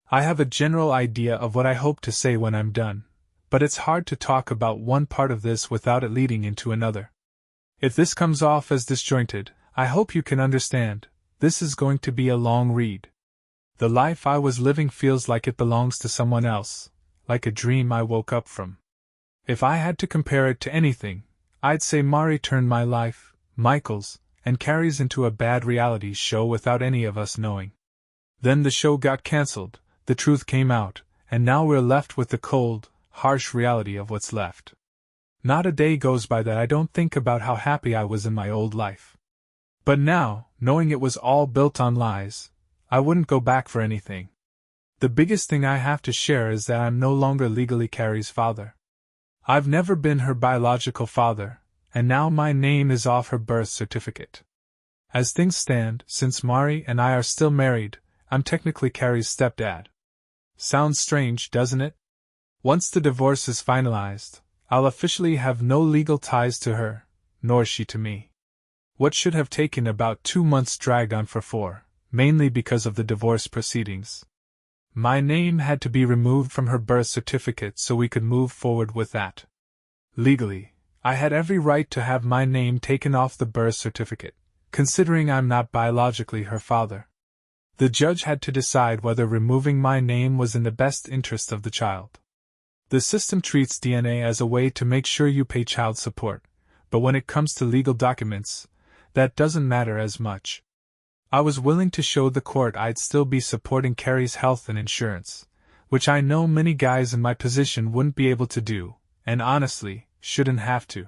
I have a general idea of what I hope to say when I'm done, but it's hard to talk about one part of this without it leading into another. If this comes off as disjointed, I hope you can understand. This is going to be a long read. The life I was living feels like it belongs to someone else, like a dream I woke up from. If I had to compare it to anything, I'd say Mari turned my life, Michael's, and Carrie's into a bad reality show without any of us knowing. Then the show got cancelled, the truth came out, and now we're left with the cold, harsh reality of what's left. Not a day goes by that I don't think about how happy I was in my old life. But now, knowing it was all built on lies, I wouldn't go back for anything. The biggest thing I have to share is that I'm no longer legally Carrie's father. I've never been her biological father, and now my name is off her birth certificate. As things stand, since Mari and I are still married, I'm technically Carrie's stepdad. Sounds strange, doesn't it? Once the divorce is finalized, I'll officially have no legal ties to her, nor she to me. What should have taken about 2 months dragged on for 4, mainly because of the divorce proceedings. My name had to be removed from her birth certificate so we could move forward with that. Legally, I had every right to have my name taken off the birth certificate, considering I'm not biologically her father. The judge had to decide whether removing my name was in the best interest of the child. The system treats DNA as a way to make sure you pay child support, but when it comes to legal documents, that doesn't matter as much. I was willing to show the court I'd still be supporting Carrie's health and insurance, which I know many guys in my position wouldn't be able to do, and honestly, shouldn't have to.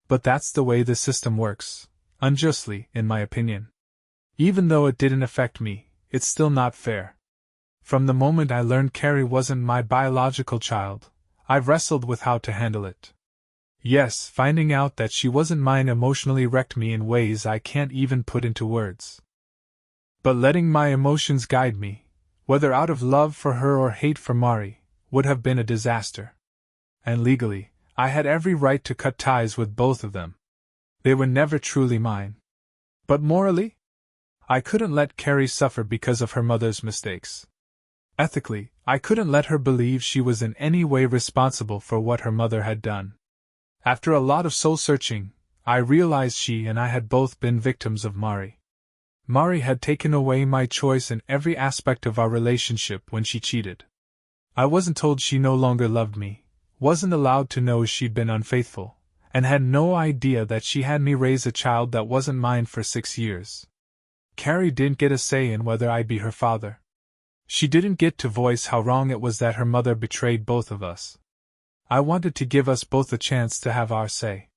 But that's the way the system works, unjustly, in my opinion. Even though it didn't affect me, it's still not fair. From the moment I learned Carrie wasn't my biological child, I've wrestled with how to handle it. Yes, finding out that she wasn't mine emotionally wrecked me in ways I can't even put into words. But letting my emotions guide me, whether out of love for her or hate for Mari, would have been a disaster. And legally, I had every right to cut ties with both of them. They were never truly mine. But morally? I couldn't let Carrie suffer because of her mother's mistakes. Ethically, I couldn't let her believe she was in any way responsible for what her mother had done. After a lot of soul-searching, I realized she and I had both been victims of Mari. Mari had taken away my choice in every aspect of our relationship when she cheated. I wasn't told she no longer loved me, wasn't allowed to know she'd been unfaithful, and had no idea that she had me raise a child that wasn't mine for 6 years. Carrie didn't get a say in whether I'd be her father. She didn't get to voice how wrong it was that her mother betrayed both of us. I wanted to give us both a chance to have our say.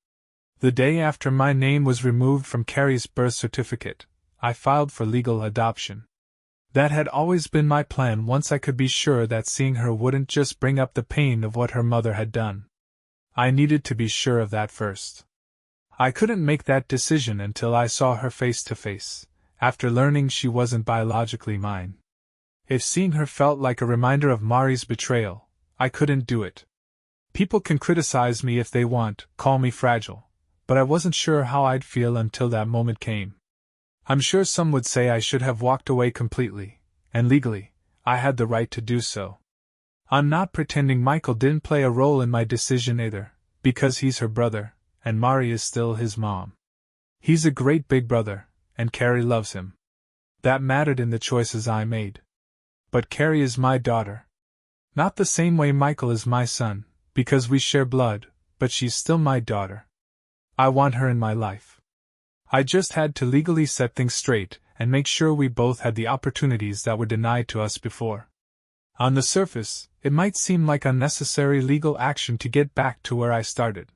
The day after my name was removed from Carrie's birth certificate, I filed for legal adoption. That had always been my plan once I could be sure that seeing her wouldn't just bring up the pain of what her mother had done. I needed to be sure of that first. I couldn't make that decision until I saw her face to face, after learning she wasn't biologically mine. If seeing her felt like a reminder of Mari's betrayal, I couldn't do it. People can criticize me if they want, call me fragile, but I wasn't sure how I'd feel until that moment came. I'm sure some would say I should have walked away completely, and legally, I had the right to do so. I'm not pretending Michael didn't play a role in my decision either, because he's her brother, and Mari is still his mom. He's a great big brother, and Carrie loves him. That mattered in the choices I made. But Carrie is my daughter. Not the same way Michael is my son, because we share blood, but she's still my daughter. I want her in my life. I just had to legally set things straight and make sure we both had the opportunities that were denied to us before. On the surface, it might seem like unnecessary legal action to get back to where I started.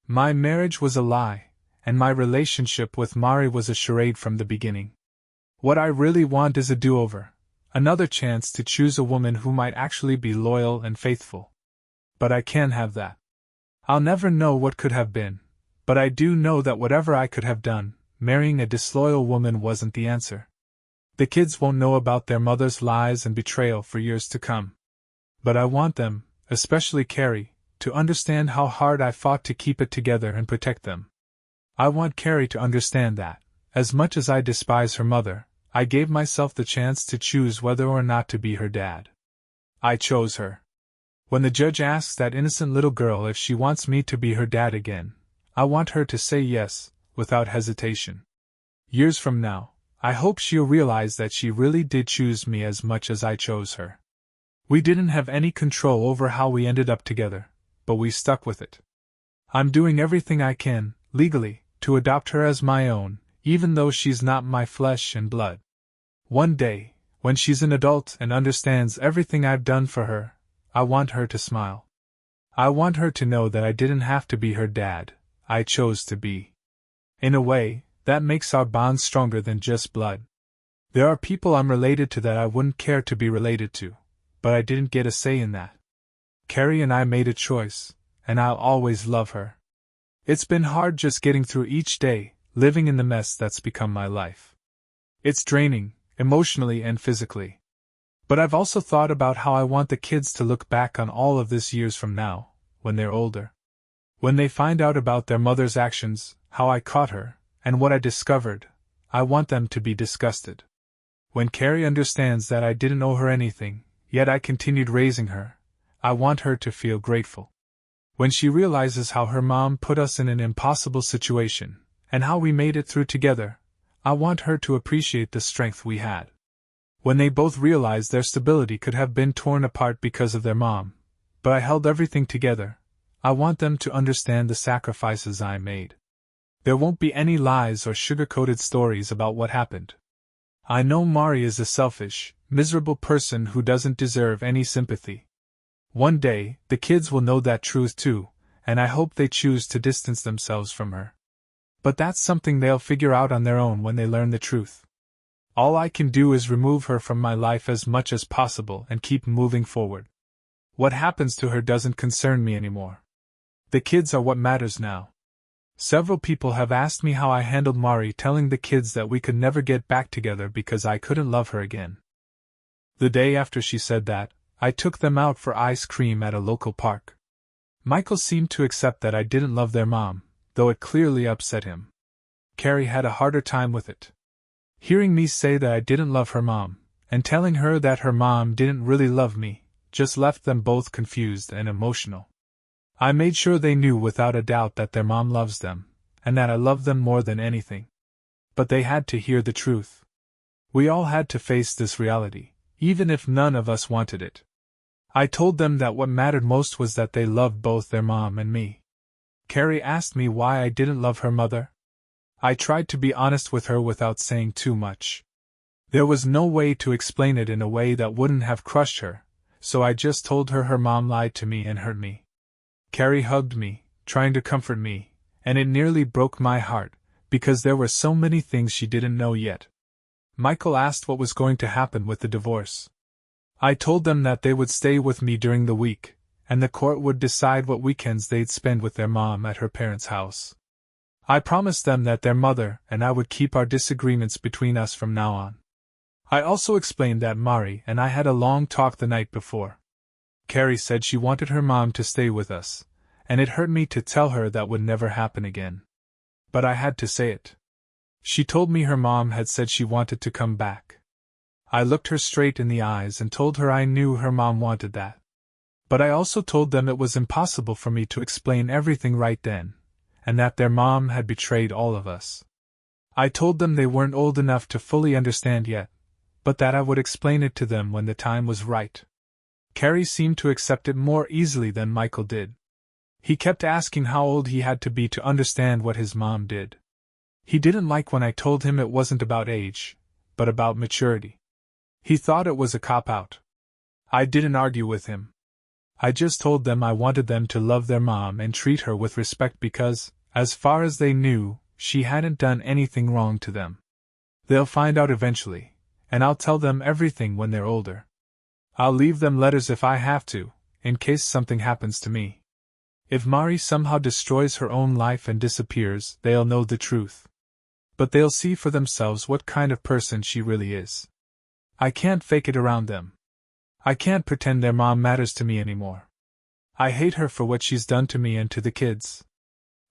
My marriage was a lie, and my relationship with Mari was a charade from the beginning. What I really want is a do-over, another chance to choose a woman who might actually be loyal and faithful. But I can't have that. I'll never know what could have been, but I do know that whatever I could have done, marrying a disloyal woman wasn't the answer. The kids won't know about their mother's lies and betrayal for years to come. But I want them, especially Carrie, to understand how hard I fought to keep it together and protect them. I want Carrie to understand that, as much as I despise her mother, I gave myself the chance to choose whether or not to be her dad. I chose her. When the judge asks that innocent little girl if she wants me to be her dad again, I want her to say yes, without hesitation. Years from now, I hope she'll realize that she really did choose me as much as I chose her. We didn't have any control over how we ended up together, but we stuck with it. I'm doing everything I can, legally, to adopt her as my own, even though she's not my flesh and blood. One day, when she's an adult and understands everything I've done for her, I want her to smile. I want her to know that I didn't have to be her dad, I chose to be. In a way, that makes our bond stronger than just blood. There are people I'm related to that I wouldn't care to be related to, but I didn't get a say in that. Carrie and I made a choice, and I'll always love her. It's been hard just getting through each day, living in the mess that's become my life. It's draining, emotionally and physically. But I've also thought about how I want the kids to look back on all of this years from now, when they're older. When they find out about their mother's actions, how I caught her, and what I discovered, I want them to be disgusted. When Carrie understands that I didn't owe her anything, yet I continued raising her, I want her to feel grateful. When she realizes how her mom put us in an impossible situation, and how we made it through together, I want her to appreciate the strength we had. When they both realize their stability could have been torn apart because of their mom, but I held everything together, I want them to understand the sacrifices I made. There won't be any lies or sugar-coated stories about what happened. I know Mari is a selfish, miserable person who doesn't deserve any sympathy. One day, the kids will know that truth too, and I hope they choose to distance themselves from her. But that's something they'll figure out on their own when they learn the truth. All I can do is remove her from my life as much as possible and keep moving forward. What happens to her doesn't concern me anymore. The kids are what matters now. Several people have asked me how I handled Mari telling the kids that we could never get back together because I couldn't love her again. The day after she said that, I took them out for ice cream at a local park. Michael seemed to accept that I didn't love their mom, though it clearly upset him. Carrie had a harder time with it. Hearing me say that I didn't love her mom, and telling her that her mom didn't really love me, just left them both confused and emotional. I made sure they knew without a doubt that their mom loves them, and that I love them more than anything. But they had to hear the truth. We all had to face this reality, even if none of us wanted it. I told them that what mattered most was that they loved both their mom and me. Carrie asked me why I didn't love her mother. I tried to be honest with her without saying too much. There was no way to explain it in a way that wouldn't have crushed her, so I just told her mom lied to me and hurt me. Carrie hugged me, trying to comfort me, and it nearly broke my heart, because there were so many things she didn't know yet. Michael asked what was going to happen with the divorce. I told them that they would stay with me during the week, and the court would decide what weekends they'd spend with their mom at her parents' house. I promised them that their mother and I would keep our disagreements between us from now on. I also explained that Mari and I had a long talk the night before. Carrie said she wanted her mom to stay with us, and it hurt me to tell her that would never happen again. But I had to say it. She told me her mom had said she wanted to come back. I looked her straight in the eyes and told her I knew her mom wanted that. But I also told them it was impossible for me to explain everything right then, and that their mom had betrayed all of us. I told them they weren't old enough to fully understand yet, but that I would explain it to them when the time was right. Carrie seemed to accept it more easily than Michael did. He kept asking how old he had to be to understand what his mom did. He didn't like when I told him it wasn't about age, but about maturity. He thought it was a cop-out. I didn't argue with him. I just told them I wanted them to love their mom and treat her with respect because, as far as they knew, she hadn't done anything wrong to them. They'll find out eventually, and I'll tell them everything when they're older. I'll leave them letters if I have to, in case something happens to me. If Mari somehow destroys her own life and disappears, they'll know the truth. but they'll see for themselves what kind of person she really is. I can't fake it around them. I can't pretend their mom matters to me anymore. I hate her for what she's done to me and to the kids.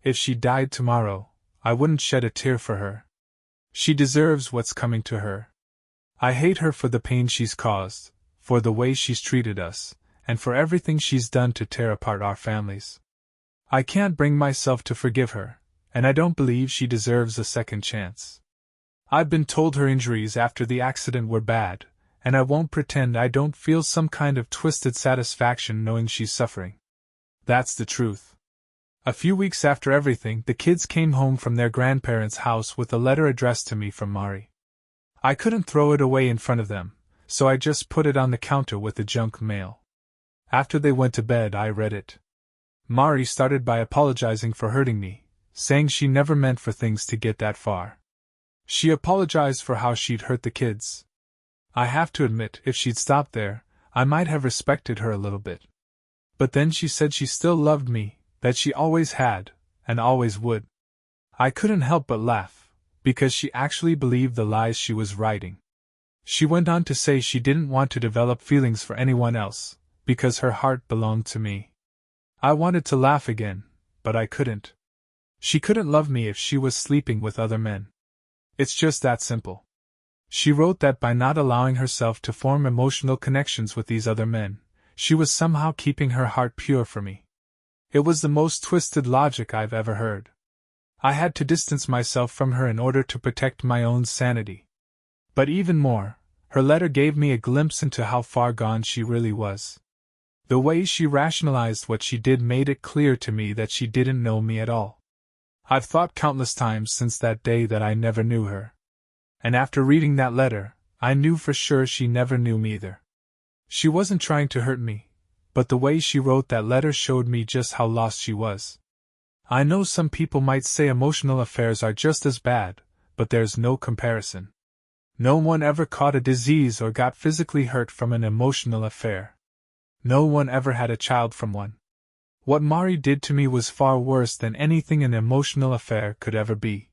If she died tomorrow, I wouldn't shed a tear for her. She deserves what's coming to her. I hate her for the pain she's caused, for the way she's treated us, and for everything she's done to tear apart our families. I can't bring myself to forgive her, and I don't believe she deserves a second chance. I've been told her injuries after the accident were bad, and I won't pretend I don't feel some kind of twisted satisfaction knowing she's suffering. That's the truth. A few weeks after everything, the kids came home from their grandparents' house with a letter addressed to me from Mari. I couldn't throw it away in front of them, so I just put it on the counter with the junk mail. After they went to bed, I read it. Mari started by apologizing for hurting me, saying she never meant for things to get that far. She apologized for how she'd hurt the kids. I have to admit, if she'd stopped there, I might have respected her a little bit. But then she said she still loved me, that she always had, and always would. I couldn't help but laugh, because she actually believed the lies she was writing. She went on to say she didn't want to develop feelings for anyone else, because her heart belonged to me. I wanted to laugh again, but I couldn't. She couldn't love me if she was sleeping with other men. It's just that simple. She wrote that by not allowing herself to form emotional connections with these other men, she was somehow keeping her heart pure for me. It was the most twisted logic I've ever heard. I had to distance myself from her in order to protect my own sanity. But even more, her letter gave me a glimpse into how far gone she really was. The way she rationalized what she did made it clear to me that she didn't know me at all. I've thought countless times since that day that I never knew her. And after reading that letter, I knew for sure she never knew me either. She wasn't trying to hurt me, but the way she wrote that letter showed me just how lost she was. I know some people might say emotional affairs are just as bad, but there's no comparison. No one ever caught a disease or got physically hurt from an emotional affair. No one ever had a child from one. What Mari did to me was far worse than anything an emotional affair could ever be.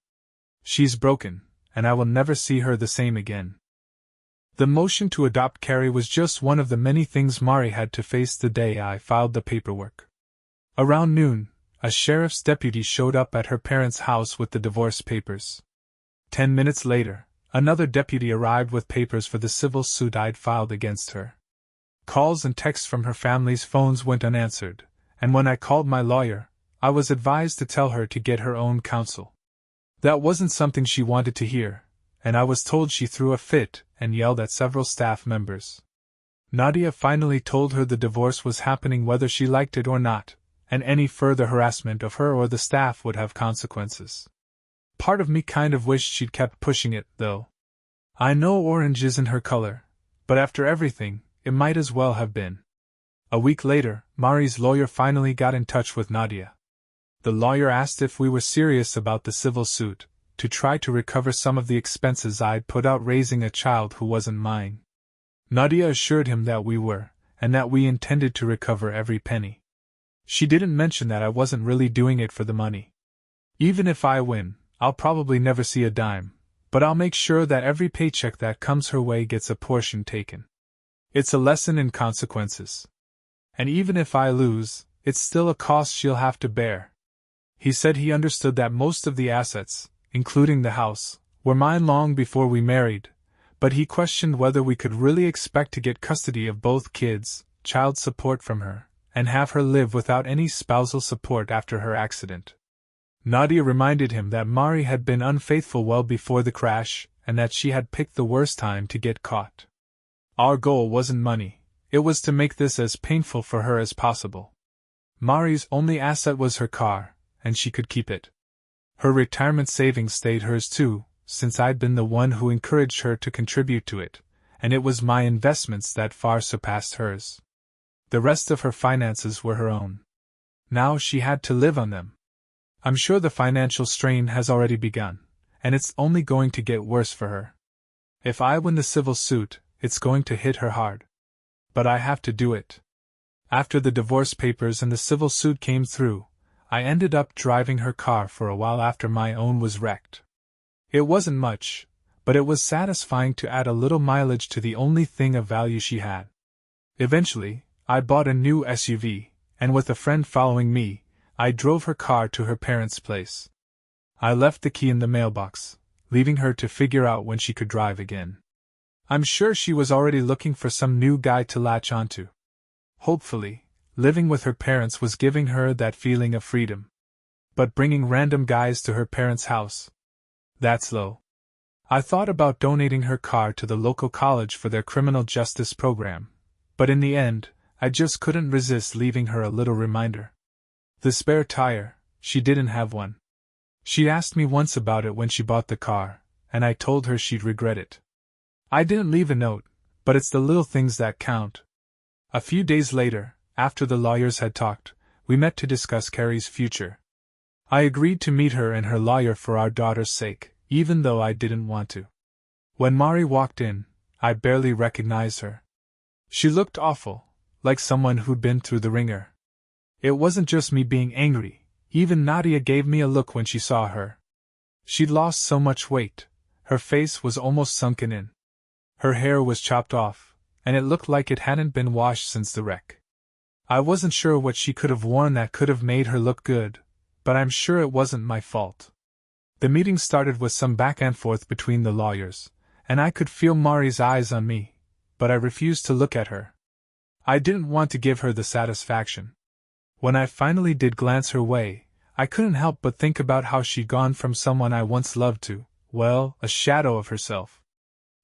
She's broken, and I will never see her the same again. The motion to adopt Carrie was just one of the many things Mari had to face the day I filed the paperwork. Around noon, a sheriff's deputy showed up at her parents' house with the divorce papers. 10 minutes later, another deputy arrived with papers for the civil suit I'd filed against her. Calls and texts from her family's phones went unanswered, and when I called my lawyer, I was advised to tell her to get her own counsel. That wasn't something she wanted to hear, and I was told she threw a fit and yelled at several staff members. Nadia finally told her the divorce was happening whether she liked it or not, and any further harassment of her or the staff would have consequences. Part of me kind of wished she'd kept pushing it, though. I know orange isn't her color, but after everything, it might as well have been. A week later, Mari's lawyer finally got in touch with Nadia. The lawyer asked if we were serious about the civil suit, to try to recover some of the expenses I'd put out raising a child who wasn't mine. Nadia assured him that we were, and that we intended to recover every penny. She didn't mention that I wasn't really doing it for the money. Even if I win, I'll probably never see a dime, but I'll make sure that every paycheck that comes her way gets a portion taken. It's a lesson in consequences. And even if I lose, it's still a cost she'll have to bear. He said he understood that most of the assets, including the house, were mine long before we married, but he questioned whether we could really expect to get custody of both kids, child support from her, and have her live without any spousal support after her accident. Nadia reminded him that Mari had been unfaithful well before the crash, and that she had picked the worst time to get caught. Our goal wasn't money, it was to make this as painful for her as possible. Mari's only asset was her car, and she could keep it. Her retirement savings stayed hers too, since I'd been the one who encouraged her to contribute to it, and it was my investments that far surpassed hers. The rest of her finances were her own. Now she had to live on them. I'm sure the financial strain has already begun, and it's only going to get worse for her. If I win the civil suit, it's going to hit her hard. But I have to do it. After the divorce papers and the civil suit came through, I ended up driving her car for a while after my own was wrecked. It wasn't much, but it was satisfying to add a little mileage to the only thing of value she had. Eventually, I bought a new SUV, and with a friend following me, I drove her car to her parents' place. I left the key in the mailbox, leaving her to figure out when she could drive again. I'm sure she was already looking for some new guy to latch onto. Hopefully, living with her parents was giving her that feeling of freedom. But bringing random guys to her parents' house? That's low. I thought about donating her car to the local college for their criminal justice program, but in the end, I just couldn't resist leaving her a little reminder. The spare tire, she didn't have one. She asked me once about it when she bought the car, and I told her she'd regret it. I didn't leave a note, but it's the little things that count. A few days later, after the lawyers had talked, we met to discuss Carrie's future. I agreed to meet her and her lawyer for our daughter's sake, even though I didn't want to. When Mari walked in, I barely recognized her. She looked awful, like someone who'd been through the ringer. It wasn't just me being angry, even Nadia gave me a look when she saw her. She'd lost so much weight, her face was almost sunken in. Her hair was chopped off, and it looked like it hadn't been washed since the wreck. I wasn't sure what she could have worn that could have made her look good, but I'm sure it wasn't my fault. The meeting started with some back and forth between the lawyers, and I could feel Mari's eyes on me, but I refused to look at her. I didn't want to give her the satisfaction. When I finally did glance her way, I couldn't help but think about how she'd gone from someone I once loved to, well, a shadow of herself.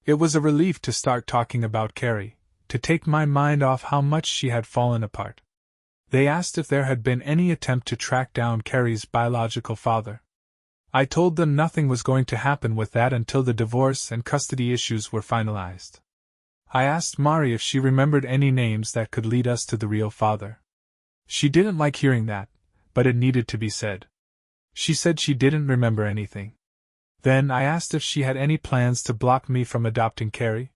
It was a relief to start talking about Carrie, to take my mind off how much she had fallen apart. They asked if there had been any attempt to track down Carrie's biological father. I told them nothing was going to happen with that until the divorce and custody issues were finalized. I asked Mari if she remembered any names that could lead us to the real father. She didn't like hearing that, but it needed to be said. She said she didn't remember anything. Then I asked if she had any plans to block me from adopting Carrie.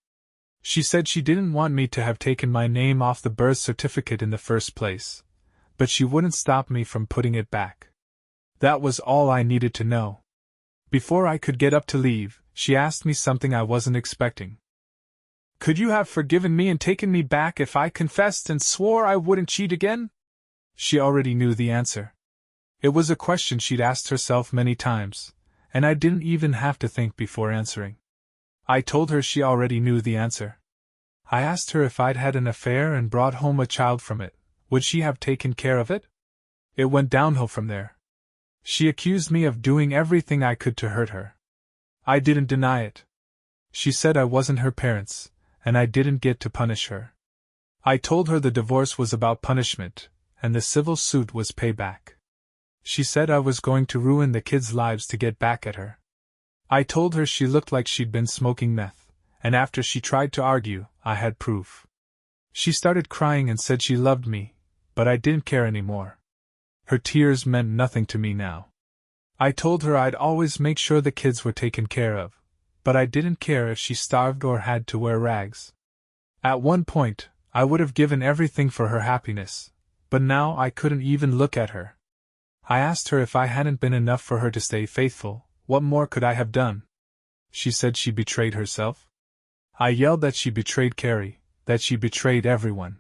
She said she didn't want me to have taken my name off the birth certificate in the first place, but she wouldn't stop me from putting it back. That was all I needed to know. Before I could get up to leave, she asked me something I wasn't expecting. Could you have forgiven me and taken me back if I confessed and swore I wouldn't cheat again? She already knew the answer. It was a question she'd asked herself many times, and I didn't even have to think before answering. I told her she already knew the answer. I asked her if I'd had an affair and brought home a child from it, would she have taken care of it? It went downhill from there. She accused me of doing everything I could to hurt her. I didn't deny it. She said I wasn't her parents, and I didn't get to punish her. I told her the divorce was about punishment, and the civil suit was payback. She said I was going to ruin the kids' lives to get back at her. I told her she looked like she'd been smoking meth, and after she tried to argue, I had proof. She started crying and said she loved me, but I didn't care anymore. Her tears meant nothing to me now. I told her I'd always make sure the kids were taken care of, but I didn't care if she starved or had to wear rags. At one point, I would have given everything for her happiness, but now I couldn't even look at her. I asked her if I hadn't been enough for her to stay faithful, what more could I have done? She said she betrayed herself. I yelled that she betrayed Carrie, that she betrayed everyone.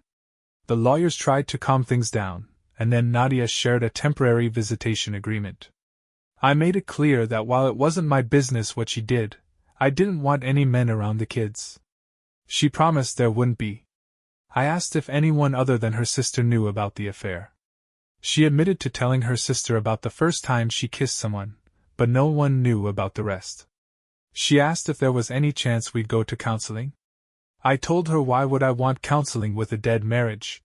The lawyers tried to calm things down, and then Nadia shared a temporary visitation agreement. I made it clear that while it wasn't my business what she did, I didn't want any men around the kids. She promised there wouldn't be. I asked if anyone other than her sister knew about the affair. She admitted to telling her sister about the first time she kissed someone, but no one knew about the rest. She asked if there was any chance we'd go to counseling. I told her why would I want counseling with a dead marriage.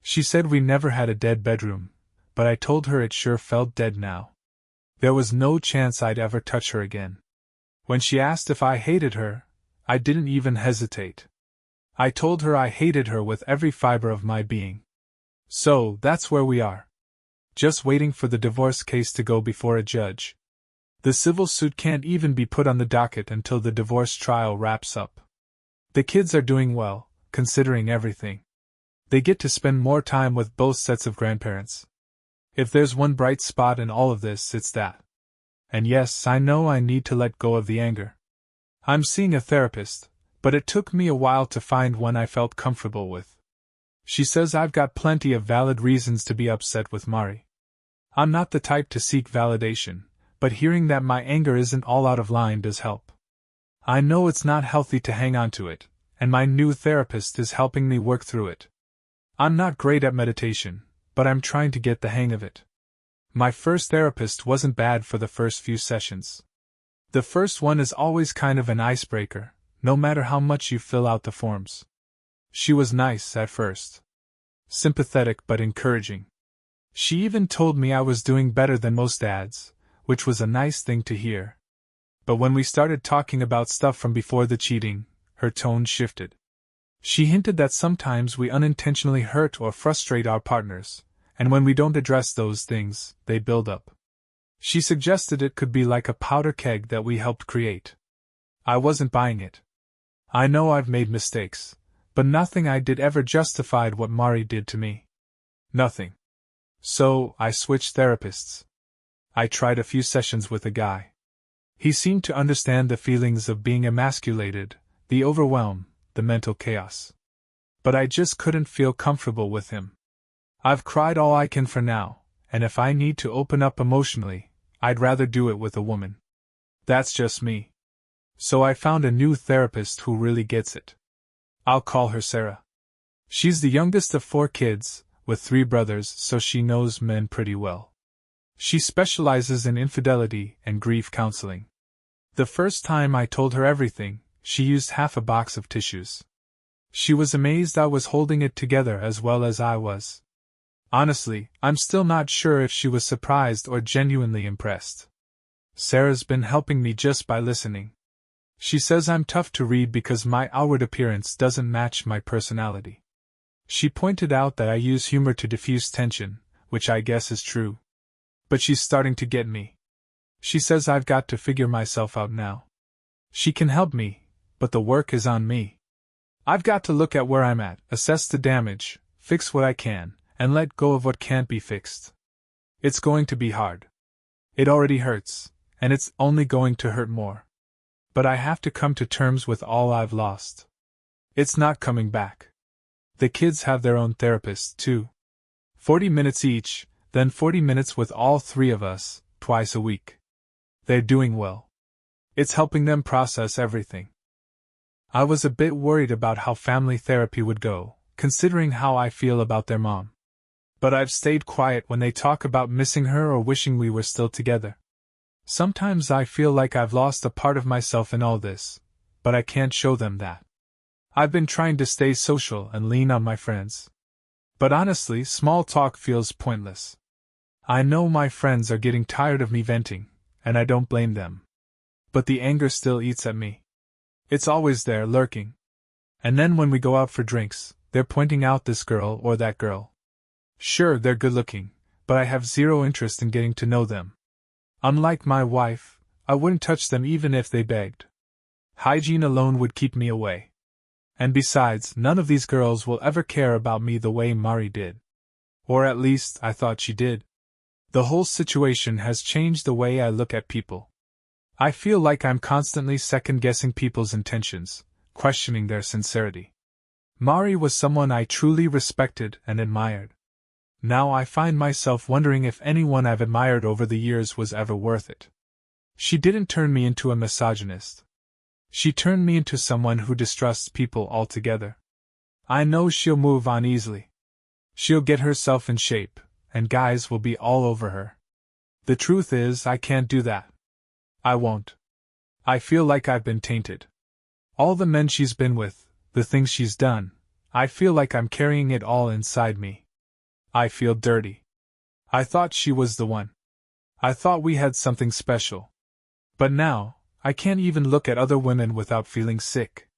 She said we never had a dead bedroom, but I told her it sure felt dead now. There was no chance I'd ever touch her again. When she asked if I hated her, I didn't even hesitate. I told her I hated her with every fiber of my being. So, that's where we are. Just waiting for the divorce case to go before a judge. The civil suit can't even be put on the docket until the divorce trial wraps up. The kids are doing well, considering everything. They get to spend more time with both sets of grandparents. If there's one bright spot in all of this, it's that. And yes, I know I need to let go of the anger. I'm seeing a therapist, but it took me a while to find one I felt comfortable with. She says I've got plenty of valid reasons to be upset with Mari. I'm not the type to seek validation, but hearing that my anger isn't all out of line does help. I know it's not healthy to hang on to it, and my new therapist is helping me work through it. I'm not great at meditation, but I'm trying to get the hang of it. My first therapist wasn't bad for the first few sessions. The first one is always kind of an icebreaker, no matter how much you fill out the forms. She was nice at first. Sympathetic but encouraging. She even told me I was doing better than most dads, which was a nice thing to hear. But when we started talking about stuff from before the cheating, her tone shifted. She hinted that sometimes we unintentionally hurt or frustrate our partners, and when we don't address those things, they build up. She suggested it could be like a powder keg that we helped create. I wasn't buying it. I know I've made mistakes, but nothing I did ever justified what Mari did to me. Nothing. So, I switched therapists. I tried a few sessions with a guy. He seemed to understand the feelings of being emasculated, the overwhelm, the mental chaos. But I just couldn't feel comfortable with him. I've cried all I can for now, and if I need to open up emotionally, I'd rather do it with a woman. That's just me. So I found a new therapist who really gets it. I'll call her Sarah. She's the youngest of 4 kids, with 3 brothers, so she knows men pretty well. She specializes in infidelity and grief counseling. The first time I told her everything, she used half a box of tissues. She was amazed I was holding it together as well as I was. Honestly, I'm still not sure if she was surprised or genuinely impressed. Sarah's been helping me just by listening. She says I'm tough to read because my outward appearance doesn't match my personality. She pointed out that I use humor to diffuse tension, which I guess is true. But she's starting to get me. She says I've got to figure myself out now. She can help me, but the work is on me. I've got to look at where I'm at, assess the damage, fix what I can, and let go of what can't be fixed. It's going to be hard. It already hurts, and it's only going to hurt more. But I have to come to terms with all I've lost. It's not coming back. The kids have their own therapists, too. 40 minutes each, then 40 minutes with all 3 of us, twice a week. They're doing well. It's helping them process everything. I was a bit worried about how family therapy would go, considering how I feel about their mom. But I've stayed quiet when they talk about missing her or wishing we were still together. Sometimes I feel like I've lost a part of myself in all this, but I can't show them that. I've been trying to stay social and lean on my friends. But honestly, small talk feels pointless. I know my friends are getting tired of me venting, and I don't blame them. But the anger still eats at me. It's always there, lurking. And then when we go out for drinks, they're pointing out this girl or that girl. Sure, they're good looking, but I have zero interest in getting to know them. Unlike my wife, I wouldn't touch them even if they begged. Hygiene alone would keep me away. And besides, none of these girls will ever care about me the way Mari did. Or at least, I thought she did. The whole situation has changed the way I look at people. I feel like I'm constantly second-guessing people's intentions, questioning their sincerity. Mari was someone I truly respected and admired. Now I find myself wondering if anyone I've admired over the years was ever worth it. She didn't turn me into a misogynist. She turned me into someone who distrusts people altogether. I know she'll move on easily. She'll get herself in shape, and guys will be all over her. The truth is, I can't do that. I won't. I feel like I've been tainted. All the men she's been with, the things she's done, I feel like I'm carrying it all inside me. I feel dirty. I thought she was the one. I thought we had something special. But now, I can't even look at other women without feeling sick.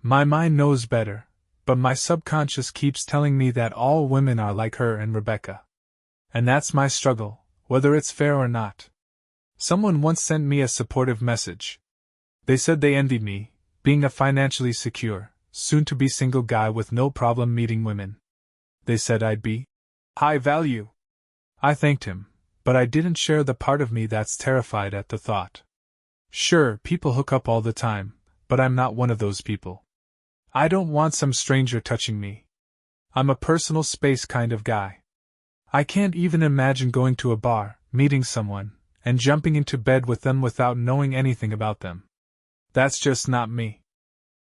My mind knows better, but my subconscious keeps telling me that all women are like her and Rebecca. And that's my struggle, whether it's fair or not. Someone once sent me a supportive message. They said they envied me, being a financially secure, soon-to-be single guy with no problem meeting women. They said I'd be high value. I thanked him, but I didn't share the part of me that's terrified at the thought. Sure, people hook up all the time, but I'm not one of those people. I don't want some stranger touching me. I'm a personal space kind of guy. I can't even imagine going to a bar, meeting someone, and jumping into bed with them without knowing anything about them. That's just not me.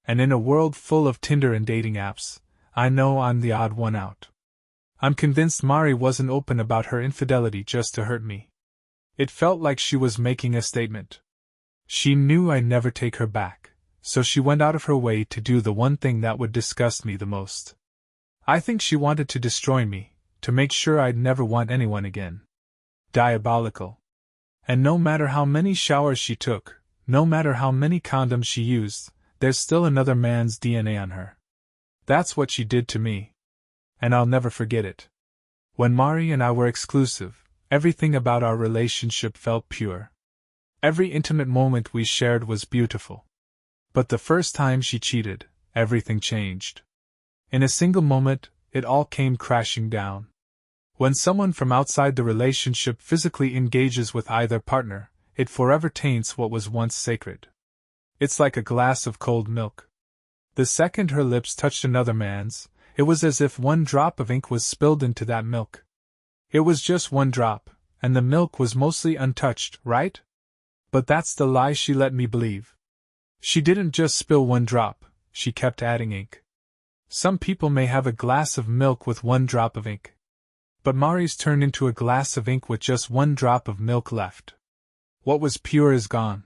And in a world full of Tinder and dating apps, I know I'm the odd one out. I'm convinced Mari wasn't open about her infidelity just to hurt me. It felt like she was making a statement. She knew I'd never take her back, so she went out of her way to do the one thing that would disgust me the most. I think she wanted to destroy me, to make sure I'd never want anyone again. Diabolical. And no matter how many showers she took, no matter how many condoms she used, there's still another man's DNA on her. That's what she did to me. And I'll never forget it. When Mari and I were exclusive, everything about our relationship felt pure. Every intimate moment we shared was beautiful. But the first time she cheated, everything changed. In a single moment, it all came crashing down. When someone from outside the relationship physically engages with either partner, it forever taints what was once sacred. It's like a glass of cold milk. The second her lips touched another man's, it was as if one drop of ink was spilled into that milk. It was just one drop, and the milk was mostly untouched, right? But that's the lie she let me believe. She didn't just spill one drop, she kept adding ink. Some people may have a glass of milk with one drop of ink. But Mari's turned into a glass of ink with just one drop of milk left. What was pure is gone.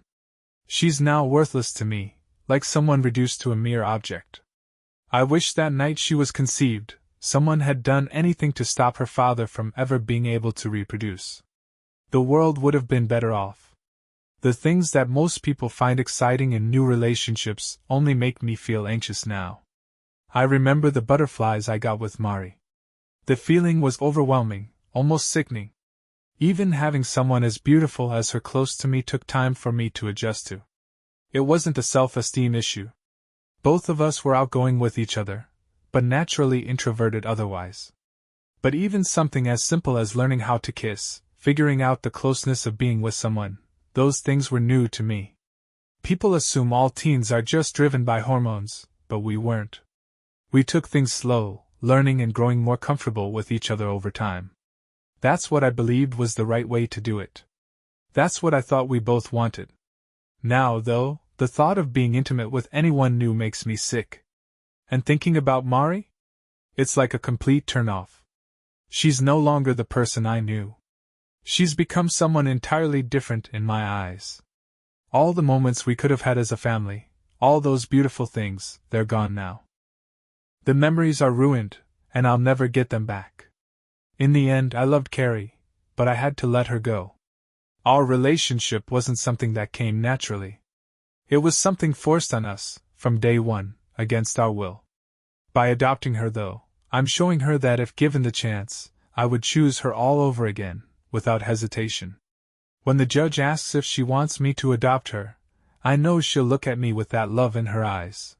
She's now worthless to me, like someone reduced to a mere object. I wish that night she was conceived, someone had done anything to stop her father from ever being able to reproduce. The world would have been better off. The things that most people find exciting in new relationships only make me feel anxious now. I remember the butterflies I got with Mari. The feeling was overwhelming, almost sickening. Even having someone as beautiful as her close to me took time for me to adjust to. It wasn't a self-esteem issue. Both of us were outgoing with each other, but naturally introverted otherwise. But even something as simple as learning how to kiss, figuring out the closeness of being with someone, those things were new to me. People assume all teens are just driven by hormones, but we weren't. We took things slow, learning and growing more comfortable with each other over time. That's what I believed was the right way to do it. That's what I thought we both wanted. Now, though, the thought of being intimate with anyone new makes me sick. And thinking about Mari? It's like a complete turn-off. She's no longer the person I knew. She's become someone entirely different in my eyes. All the moments we could have had as a family, all those beautiful things, they're gone now. The memories are ruined, and I'll never get them back. In the end, I loved Carrie, but I had to let her go. Our relationship wasn't something that came naturally. It was something forced on us, from day one, against our will. By adopting her, though, I'm showing her that if given the chance, I would choose her all over again, without hesitation. When the judge asks if she wants me to adopt her, I know she'll look at me with that love in her eyes.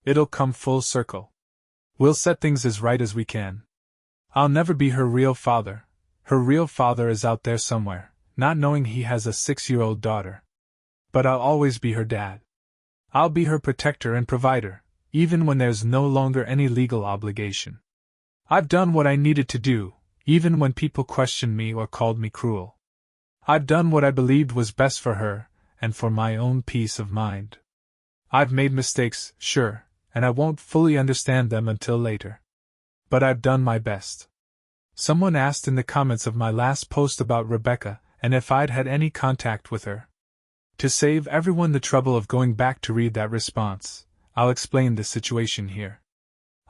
It'll come full circle. We'll set things as right as we can. I'll never be her real father. Her real father is out there somewhere, not knowing he has a 6-year-old daughter. But I'll always be her dad. I'll be her protector and provider, even when there's no longer any legal obligation. I've done what I needed to do, even when people questioned me or called me cruel. I've done what I believed was best for her, and for my own peace of mind. I've made mistakes, sure, and I won't fully understand them until later. But I've done my best. Someone asked in the comments of my last post about Rebecca and if I'd had any contact with her. To save everyone the trouble of going back to read that response, I'll explain the situation here.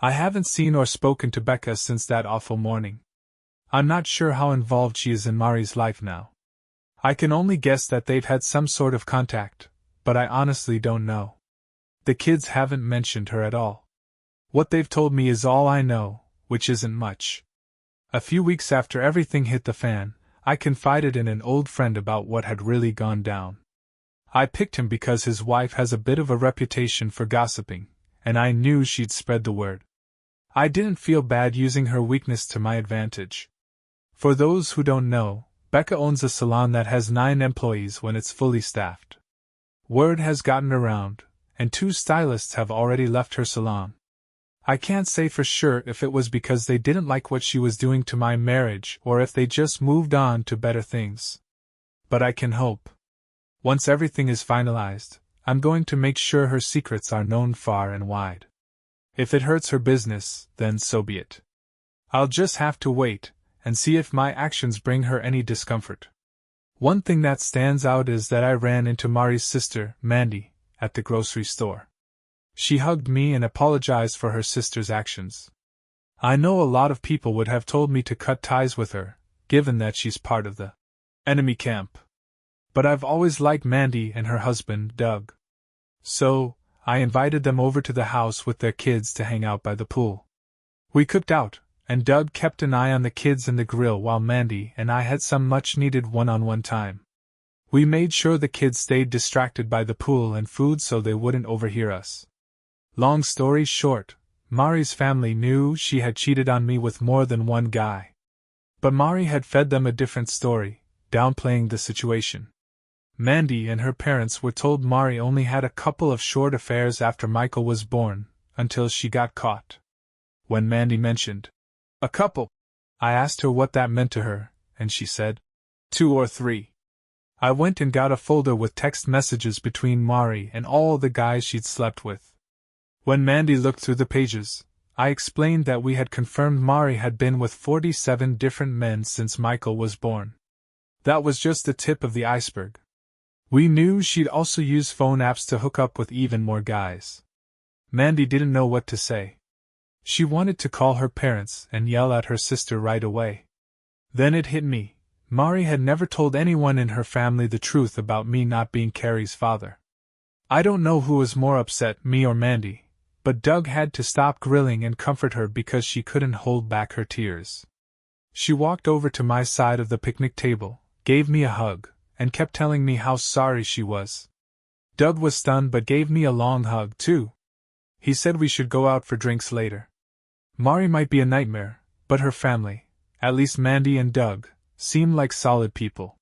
I haven't seen or spoken to Becca since that awful morning. I'm not sure how involved she is in Mari's life now. I can only guess that they've had some sort of contact, but I honestly don't know. The kids haven't mentioned her at all. What they've told me is all I know, which isn't much. A few weeks after everything hit the fan, I confided in an old friend about what had really gone down. I picked him because his wife has a bit of a reputation for gossiping, and I knew she'd spread the word. I didn't feel bad using her weakness to my advantage. For those who don't know, Becca owns a salon that has 9 employees when it's fully staffed. Word has gotten around, and 2 stylists have already left her salon. I can't say for sure if it was because they didn't like what she was doing to my marriage or if they just moved on to better things. But I can hope. Once everything is finalized, I'm going to make sure her secrets are known far and wide. If it hurts her business, then so be it. I'll just have to wait and see if my actions bring her any discomfort. One thing that stands out is that I ran into Mari's sister, Mandy, at the grocery store. She hugged me and apologized for her sister's actions. I know a lot of people would have told me to cut ties with her, given that she's part of the enemy camp. But I've always liked Mandy and her husband, Doug. So, I invited them over to the house with their kids to hang out by the pool. We cooked out, and Doug kept an eye on the kids and the grill while Mandy and I had some much-needed one-on-one time. We made sure the kids stayed distracted by the pool and food so they wouldn't overhear us. Long story short, Mari's family knew she had cheated on me with more than one guy. But Mari had fed them a different story, downplaying the situation. Mandy and her parents were told Mari only had a couple of short affairs after Michael was born, until she got caught. When Mandy mentioned a couple, I asked her what that meant to her, and she said, 2 or 3. I went and got a folder with text messages between Mari and all the guys she'd slept with. When Mandy looked through the pages, I explained that we had confirmed Mari had been with 47 different men since Michael was born. That was just the tip of the iceberg. We knew she'd also use phone apps to hook up with even more guys. Mandy didn't know what to say. She wanted to call her parents and yell at her sister right away. Then it hit me. Mari had never told anyone in her family the truth about me not being Carrie's father. I don't know who was more upset, me or Mandy, but Doug had to stop grilling and comfort her because she couldn't hold back her tears. She walked over to my side of the picnic table, gave me a hug, and kept telling me how sorry she was. Doug was stunned but gave me a long hug too. He said we should go out for drinks later. Mari might be a nightmare, but her family, at least Mandy and Doug, seem like solid people.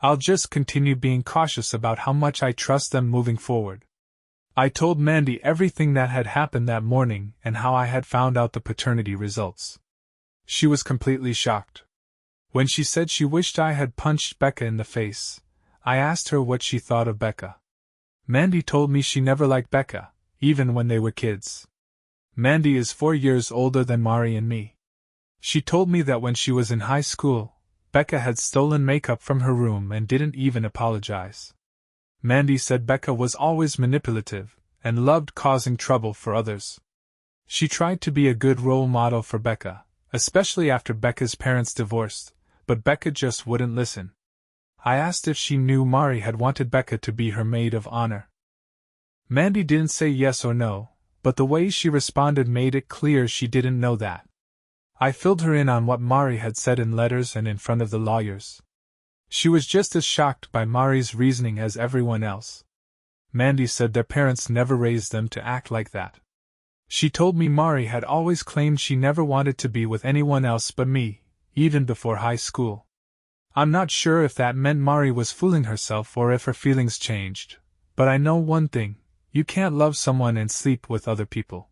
I'll just continue being cautious about how much I trust them moving forward. I told Mandy everything that had happened that morning and how I had found out the paternity results. She was completely shocked. When she said she wished I had punched Becca in the face, I asked her what she thought of Becca. Mandy told me she never liked Becca, even when they were kids. Mandy is 4 years older than Mari and me. She told me that when she was in high school, Becca had stolen makeup from her room and didn't even apologize. Mandy said Becca was always manipulative and loved causing trouble for others. She tried to be a good role model for Becca, especially after Becca's parents divorced, but Becca just wouldn't listen. I asked if she knew Mari had wanted Becca to be her maid of honor. Mandy didn't say yes or no, but the way she responded made it clear she didn't know that. I filled her in on what Mari had said in letters and in front of the lawyers. She was just as shocked by Mari's reasoning as everyone else. Mandy said their parents never raised them to act like that. She told me Mari had always claimed she never wanted to be with anyone else but me, even before high school. I'm not sure if that meant Mari was fooling herself or if her feelings changed, but I know one thing: you can't love someone and sleep with other people.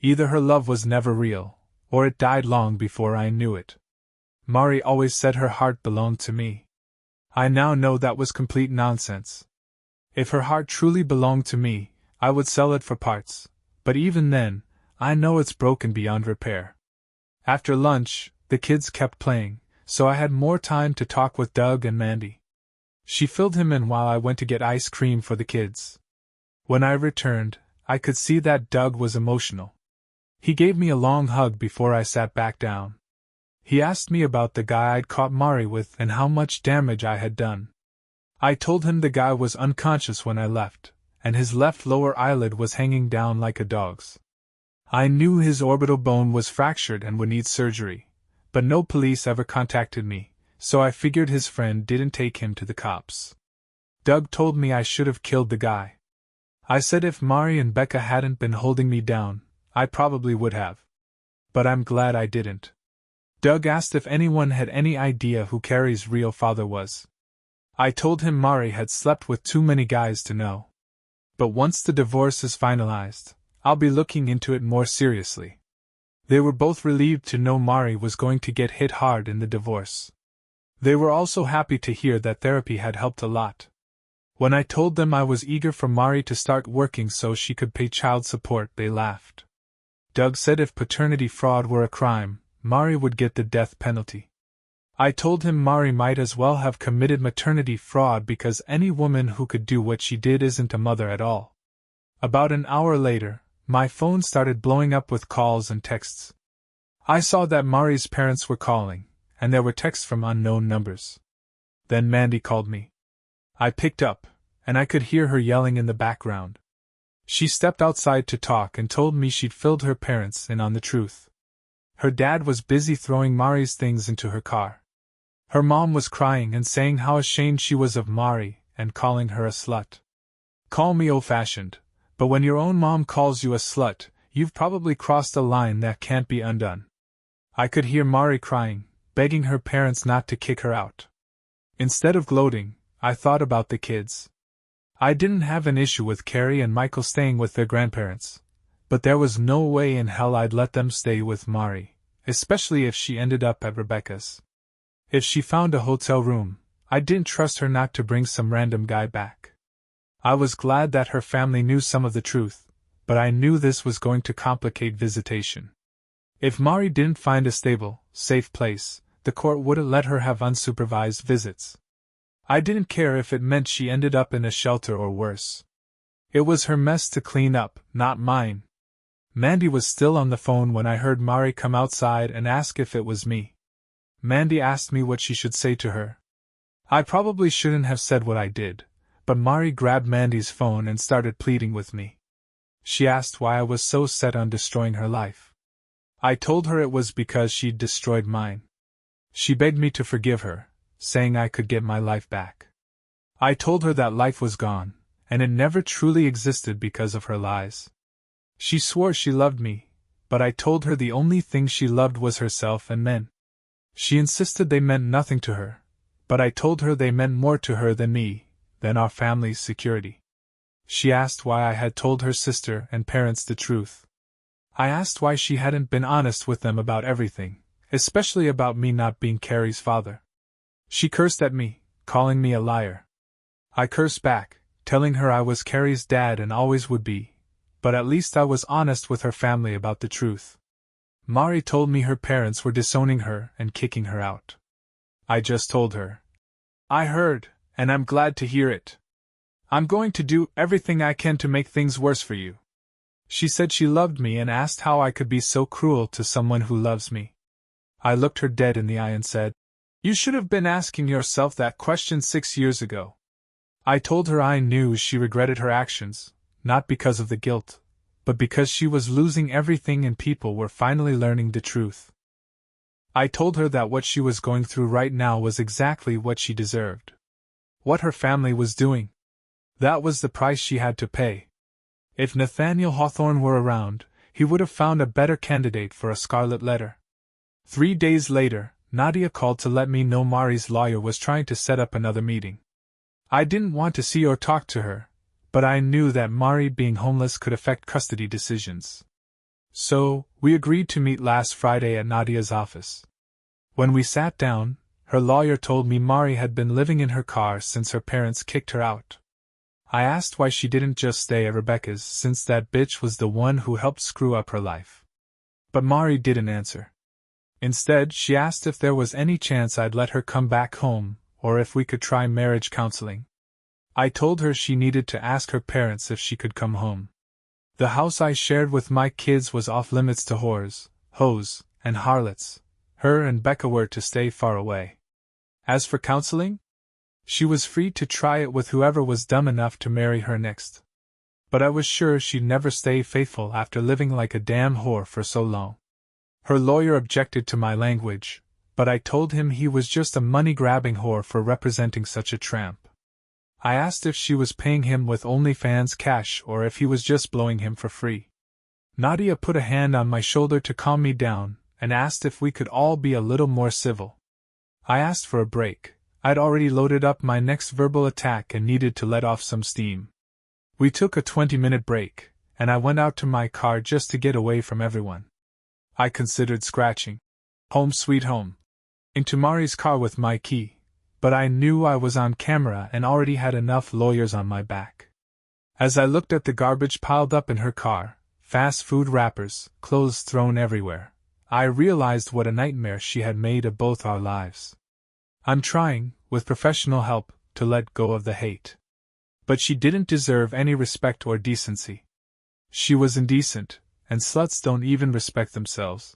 Either her love was never real, or it died long before I knew it. Mari always said her heart belonged to me. I now know that was complete nonsense. If her heart truly belonged to me, I would sell it for parts, but even then, I know it's broken beyond repair. After lunch, the kids kept playing, so I had more time to talk with Doug and Mandy. She filled him in while I went to get ice cream for the kids. When I returned, I could see that Doug was emotional. He gave me a long hug before I sat back down. He asked me about the guy I'd caught Mari with and how much damage I had done. I told him the guy was unconscious when I left, and his left lower eyelid was hanging down like a dog's. I knew his orbital bone was fractured and would need surgery, but no police ever contacted me, so I figured his friend didn't take him to the cops. Doug told me I should have killed the guy. I said if Mari and Becca hadn't been holding me down, I probably would have. But I'm glad I didn't. Doug asked if anyone had any idea who Carrie's real father was. I told him Mari had slept with too many guys to know. But once the divorce is finalized, I'll be looking into it more seriously. They were both relieved to know Mari was going to get hit hard in the divorce. They were also happy to hear that therapy had helped a lot. When I told them I was eager for Mari to start working so she could pay child support, they laughed. Doug said if paternity fraud were a crime, Mari would get the death penalty. I told him Mari might as well have committed maternity fraud because any woman who could do what she did isn't a mother at all. About an hour later, my phone started blowing up with calls and texts. I saw that Mari's parents were calling, and there were texts from unknown numbers. Then Mandy called me. I picked up, and I could hear her yelling in the background. She stepped outside to talk and told me she'd filled her parents in on the truth. Her dad was busy throwing Mari's things into her car. Her mom was crying and saying how ashamed she was of Mari and calling her a slut. Call me old-fashioned, but when your own mom calls you a slut, you've probably crossed a line that can't be undone. I could hear Mari crying, begging her parents not to kick her out. Instead of gloating, I thought about the kids. I didn't have an issue with Carrie and Michael staying with their grandparents, but there was no way in hell I'd let them stay with Mari, especially if she ended up at Rebecca's. If she found a hotel room, I didn't trust her not to bring some random guy back. I was glad that her family knew some of the truth, but I knew this was going to complicate visitation. If Mari didn't find a stable, safe place, the court wouldn't let her have unsupervised visits. I didn't care if it meant she ended up in a shelter or worse. It was her mess to clean up, not mine. Mandy was still on the phone when I heard Mari come outside and ask if it was me. Mandy asked me what she should say to her. I probably shouldn't have said what I did, but Mari grabbed Mandy's phone and started pleading with me. She asked why I was so set on destroying her life. I told her it was because she'd destroyed mine. She begged me to forgive her, saying I could get my life back. I told her that life was gone, and it never truly existed because of her lies. She swore she loved me, but I told her the only thing she loved was herself and men. She insisted they meant nothing to her, but I told her they meant more to her than me, than our family's security. She asked why I had told her sister and parents the truth. I asked why she hadn't been honest with them about everything, especially about me not being Carrie's father. She cursed at me, calling me a liar. I cursed back, telling her I was Carrie's dad and always would be, but at least I was honest with her family about the truth. Mari told me her parents were disowning her and kicking her out. I just told her. I heard, and I'm glad to hear it. I'm going to do everything I can to make things worse for you. She said she loved me and asked how I could be so cruel to someone who loves me. I looked her dead in the eye and said, "You should have been asking yourself that question 6 years ago." I told her I knew she regretted her actions, not because of the guilt, but because she was losing everything and people were finally learning the truth. I told her that what she was going through right now was exactly what she deserved. What her family was doing. That was the price she had to pay. If Nathaniel Hawthorne were around, he would have found a better candidate for a scarlet letter. 3 days later, Nadia called to let me know Mari's lawyer was trying to set up another meeting. I didn't want to see or talk to her, but I knew that Mari being homeless could affect custody decisions. So, we agreed to meet last Friday at Nadia's office. When we sat down, her lawyer told me Mari had been living in her car since her parents kicked her out. I asked why she didn't just stay at Rebecca's since that bitch was the one who helped screw up her life. But Mari didn't answer. Instead, she asked if there was any chance I'd let her come back home, or if we could try marriage counseling. I told her she needed to ask her parents if she could come home. The house I shared with my kids was off limits to whores, hoes, and harlots. Her and Becca were to stay far away. As for counseling, she was free to try it with whoever was dumb enough to marry her next. But I was sure she'd never stay faithful after living like a damn whore for so long. Her lawyer objected to my language, but I told him he was just a money-grabbing whore for representing such a tramp. I asked if she was paying him with OnlyFans cash or if he was just blowing him for free. Nadia put a hand on my shoulder to calm me down, and asked if we could all be a little more civil. I asked for a break. I'd already loaded up my next verbal attack and needed to let off some steam. We took a 20-minute break, and I went out to my car just to get away from everyone. I considered scratching "Home Sweet Home" into Mari's car with my key, but I knew I was on camera and already had enough lawyers on my back. As I looked at the garbage piled up in her car, fast food wrappers, clothes thrown everywhere, I realized what a nightmare she had made of both our lives. I'm trying, with professional help, to let go of the hate. But she didn't deserve any respect or decency. She was indecent, and sluts don't even respect themselves.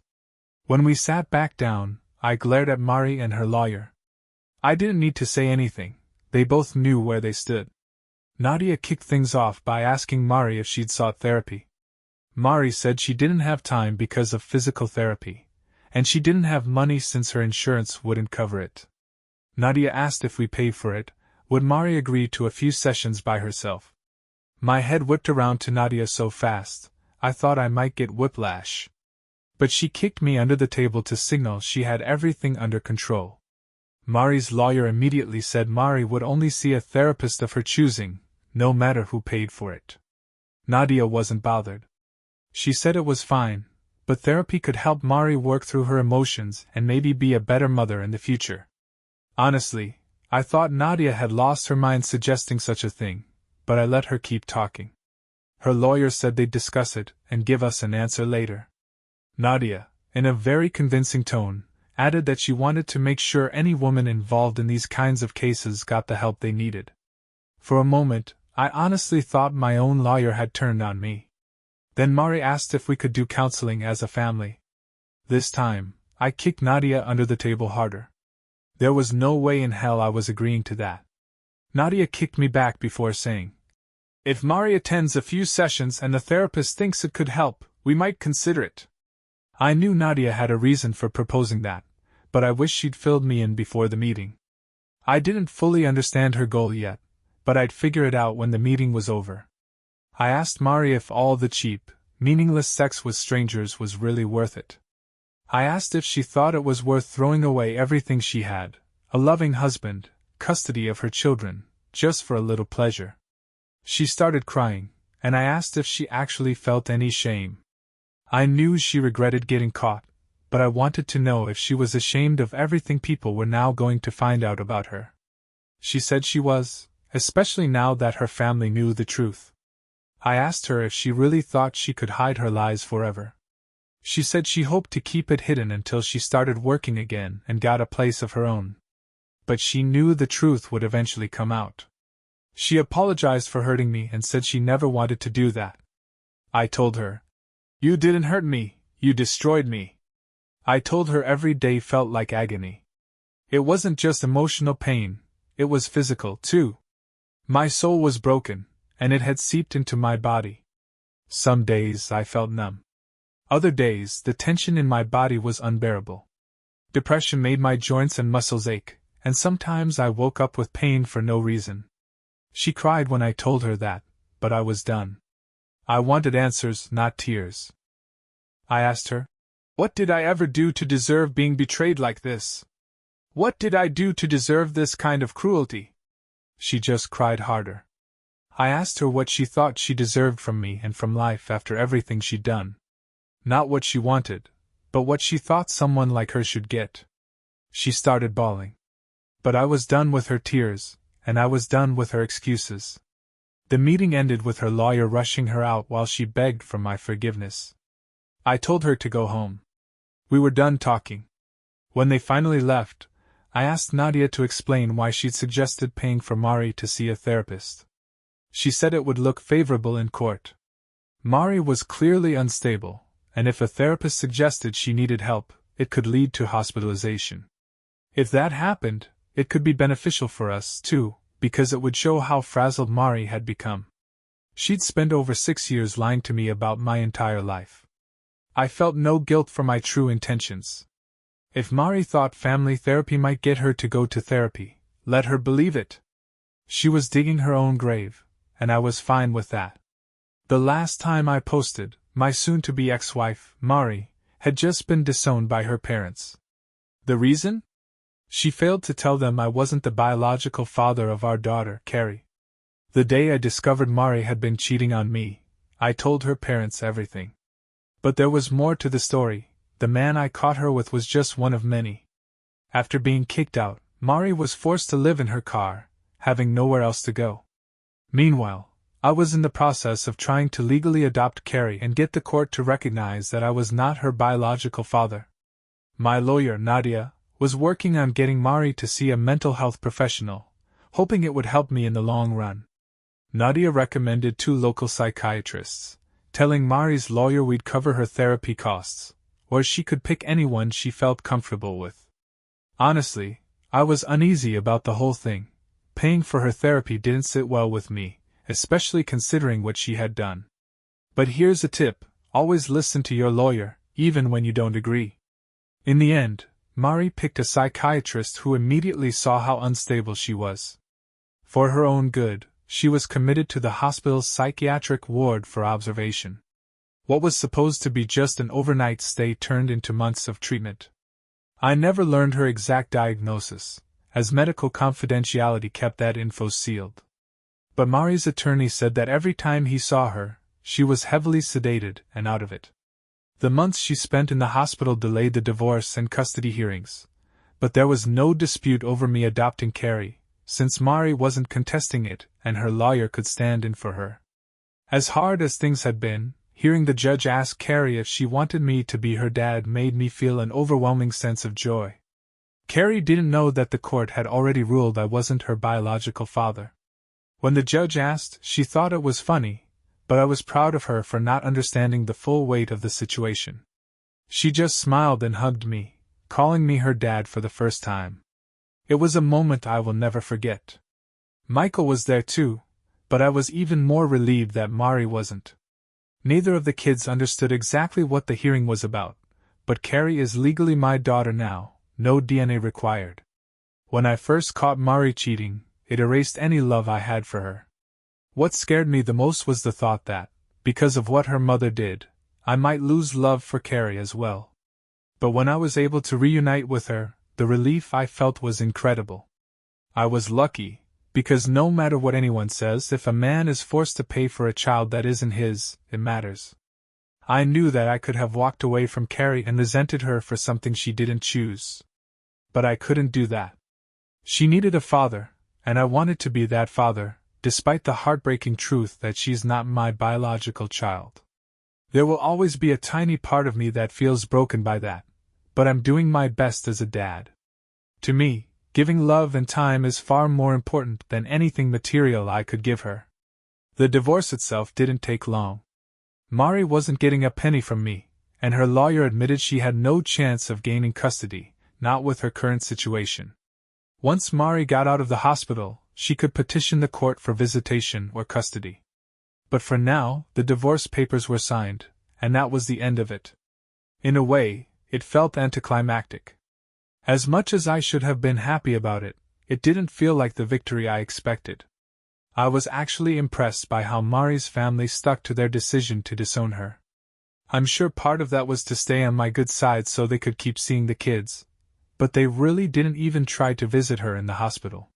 When we sat back down, I glared at Mari and her lawyer. I didn't need to say anything, they both knew where they stood. Nadia kicked things off by asking Mari if she'd sought therapy. Mari said she didn't have time because of physical therapy, and she didn't have money since her insurance wouldn't cover it. Nadia asked if we paid for it, would Mari agree to a few sessions by herself. My head whipped around to Nadia so fast, I thought I might get whiplash. But she kicked me under the table to signal she had everything under control. Mari's lawyer immediately said Mari would only see a therapist of her choosing, no matter who paid for it. Nadia wasn't bothered. She said it was fine, but therapy could help Mari work through her emotions and maybe be a better mother in the future. Honestly, I thought Nadia had lost her mind suggesting such a thing, but I let her keep talking. Her lawyer said they'd discuss it and give us an answer later. Nadia, in a very convincing tone, added that she wanted to make sure any woman involved in these kinds of cases got the help they needed. For a moment, I honestly thought my own lawyer had turned on me. Then Mari asked if we could do counseling as a family. This time, I kicked Nadia under the table harder. There was no way in hell I was agreeing to that. Nadia kicked me back before saying, "If Mari attends a few sessions and the therapist thinks it could help, we might consider it." I knew Nadia had a reason for proposing that, but I wish she'd filled me in before the meeting. I didn't fully understand her goal yet, but I'd figure it out when the meeting was over. I asked Mari if all the cheap, meaningless sex with strangers was really worth it. I asked if she thought it was worth throwing away everything she had, a loving husband, custody of her children, just for a little pleasure. She started crying, and I asked if she actually felt any shame. I knew she regretted getting caught, but I wanted to know if she was ashamed of everything people were now going to find out about her. She said she was, especially now that her family knew the truth. I asked her if she really thought she could hide her lies forever. She said she hoped to keep it hidden until she started working again and got a place of her own. But she knew the truth would eventually come out. She apologized for hurting me and said she never wanted to do that. I told her, "You didn't hurt me, you destroyed me." I told her every day felt like agony. It wasn't just emotional pain, it was physical, too. My soul was broken, and it had seeped into my body. Some days I felt numb. Other days, the tension in my body was unbearable. Depression made my joints and muscles ache, and sometimes I woke up with pain for no reason. She cried when I told her that, but I was done. I wanted answers, not tears. I asked her, "What did I ever do to deserve being betrayed like this? What did I do to deserve this kind of cruelty?" She just cried harder. I asked her what she thought she deserved from me and from life after everything she'd done. Not what she wanted, but what she thought someone like her should get. She started bawling. But I was done with her tears, and I was done with her excuses. The meeting ended with her lawyer rushing her out while she begged for my forgiveness. I told her to go home. We were done talking. When they finally left, I asked Nadia to explain why she'd suggested paying for Mari to see a therapist. She said it would look favorable in court. Mari was clearly unstable, and if a therapist suggested she needed help, it could lead to hospitalization. If that happened, it could be beneficial for us, too, because it would show how frazzled Mari had become. She'd spent over 6 years lying to me about my entire life. I felt no guilt for my true intentions. If Mari thought family therapy might get her to go to therapy, let her believe it. She was digging her own grave, and I was fine with that. The last time I posted, my soon-to-be ex-wife, Mari, had just been disowned by her parents. The reason? She failed to tell them I wasn't the biological father of our daughter, Carrie. The day I discovered Mari had been cheating on me, I told her parents everything. But there was more to the story. The man I caught her with was just one of many. After being kicked out, Mari was forced to live in her car, having nowhere else to go. Meanwhile, I was in the process of trying to legally adopt Carrie and get the court to recognize that I was not her biological father. My lawyer, Nadia, was working on getting Mari to see a mental health professional, hoping it would help me in the long run. Nadia recommended 2 local psychiatrists, telling Mari's lawyer we'd cover her therapy costs, or she could pick anyone she felt comfortable with. Honestly, I was uneasy about the whole thing. Paying for her therapy didn't sit well with me, especially considering what she had done. But here's a tip: always listen to your lawyer, even when you don't agree. In the end, Mari picked a psychiatrist who immediately saw how unstable she was. For her own good, she was committed to the hospital's psychiatric ward for observation. What was supposed to be just an overnight stay turned into months of treatment. I never learned her exact diagnosis, as medical confidentiality kept that info sealed. But Mari's attorney said that every time he saw her, she was heavily sedated and out of it. The months she spent in the hospital delayed the divorce and custody hearings, but there was no dispute over me adopting Carrie, since Mari wasn't contesting it and her lawyer could stand in for her. As hard as things had been, hearing the judge ask Carrie if she wanted me to be her dad made me feel an overwhelming sense of joy. Carrie didn't know that the court had already ruled I wasn't her biological father. When the judge asked, she thought it was funny, but I was proud of her for not understanding the full weight of the situation. She just smiled and hugged me, calling me her dad for the first time. It was a moment I will never forget. Michael was there too, but I was even more relieved that Mari wasn't. Neither of the kids understood exactly what the hearing was about, but Carrie is legally my daughter now, no DNA required. When I first caught Mari cheating, it erased any love I had for her. What scared me the most was the thought that, because of what her mother did, I might lose love for Carrie as well. But when I was able to reunite with her, the relief I felt was incredible. I was lucky, because no matter what anyone says, if a man is forced to pay for a child that isn't his, it matters. I knew that I could have walked away from Carrie and resented her for something she didn't choose. But I couldn't do that. She needed a father, and I wanted to be that father, despite the heartbreaking truth that she's not my biological child. There will always be a tiny part of me that feels broken by that, but I'm doing my best as a dad. To me, giving love and time is far more important than anything material I could give her. The divorce itself didn't take long. Mari wasn't getting a penny from me, and her lawyer admitted she had no chance of gaining custody, not with her current situation. Once Mari got out of the hospital, she could petition the court for visitation or custody. But for now, the divorce papers were signed, and that was the end of it. In a way, it felt anticlimactic. As much as I should have been happy about it, it didn't feel like the victory I expected. I was actually impressed by how Mari's family stuck to their decision to disown her. I'm sure part of that was to stay on my good side so they could keep seeing the kids, but they really didn't even try to visit her in the hospital.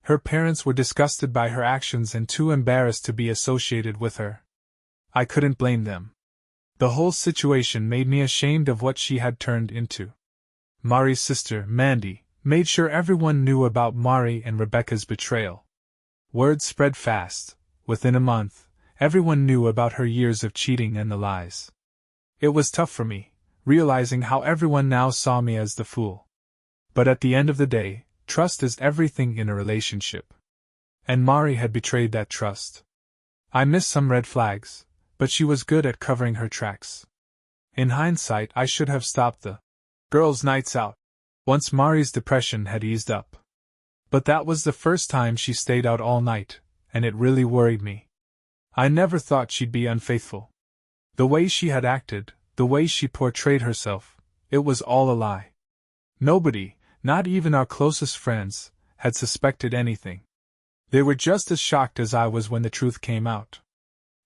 Her parents were disgusted by her actions and too embarrassed to be associated with her. I couldn't blame them. The whole situation made me ashamed of what she had turned into. Mari's sister, Mandy, made sure everyone knew about Mari and Rebecca's betrayal. Word spread fast. Within a month, everyone knew about her years of cheating and the lies. It was tough for me, realizing how everyone now saw me as the fool. But at the end of the day, trust is everything in a relationship. And Mari had betrayed that trust. I missed some red flags, but she was good at covering her tracks. In hindsight, I should have stopped the girls' nights out once Mari's depression had eased up. But that was the first time she stayed out all night, and it really worried me. I never thought she'd be unfaithful. The way she had acted, the way she portrayed herself, it was all a lie. Nobody, not even our closest friends, had suspected anything. They were just as shocked as I was when the truth came out.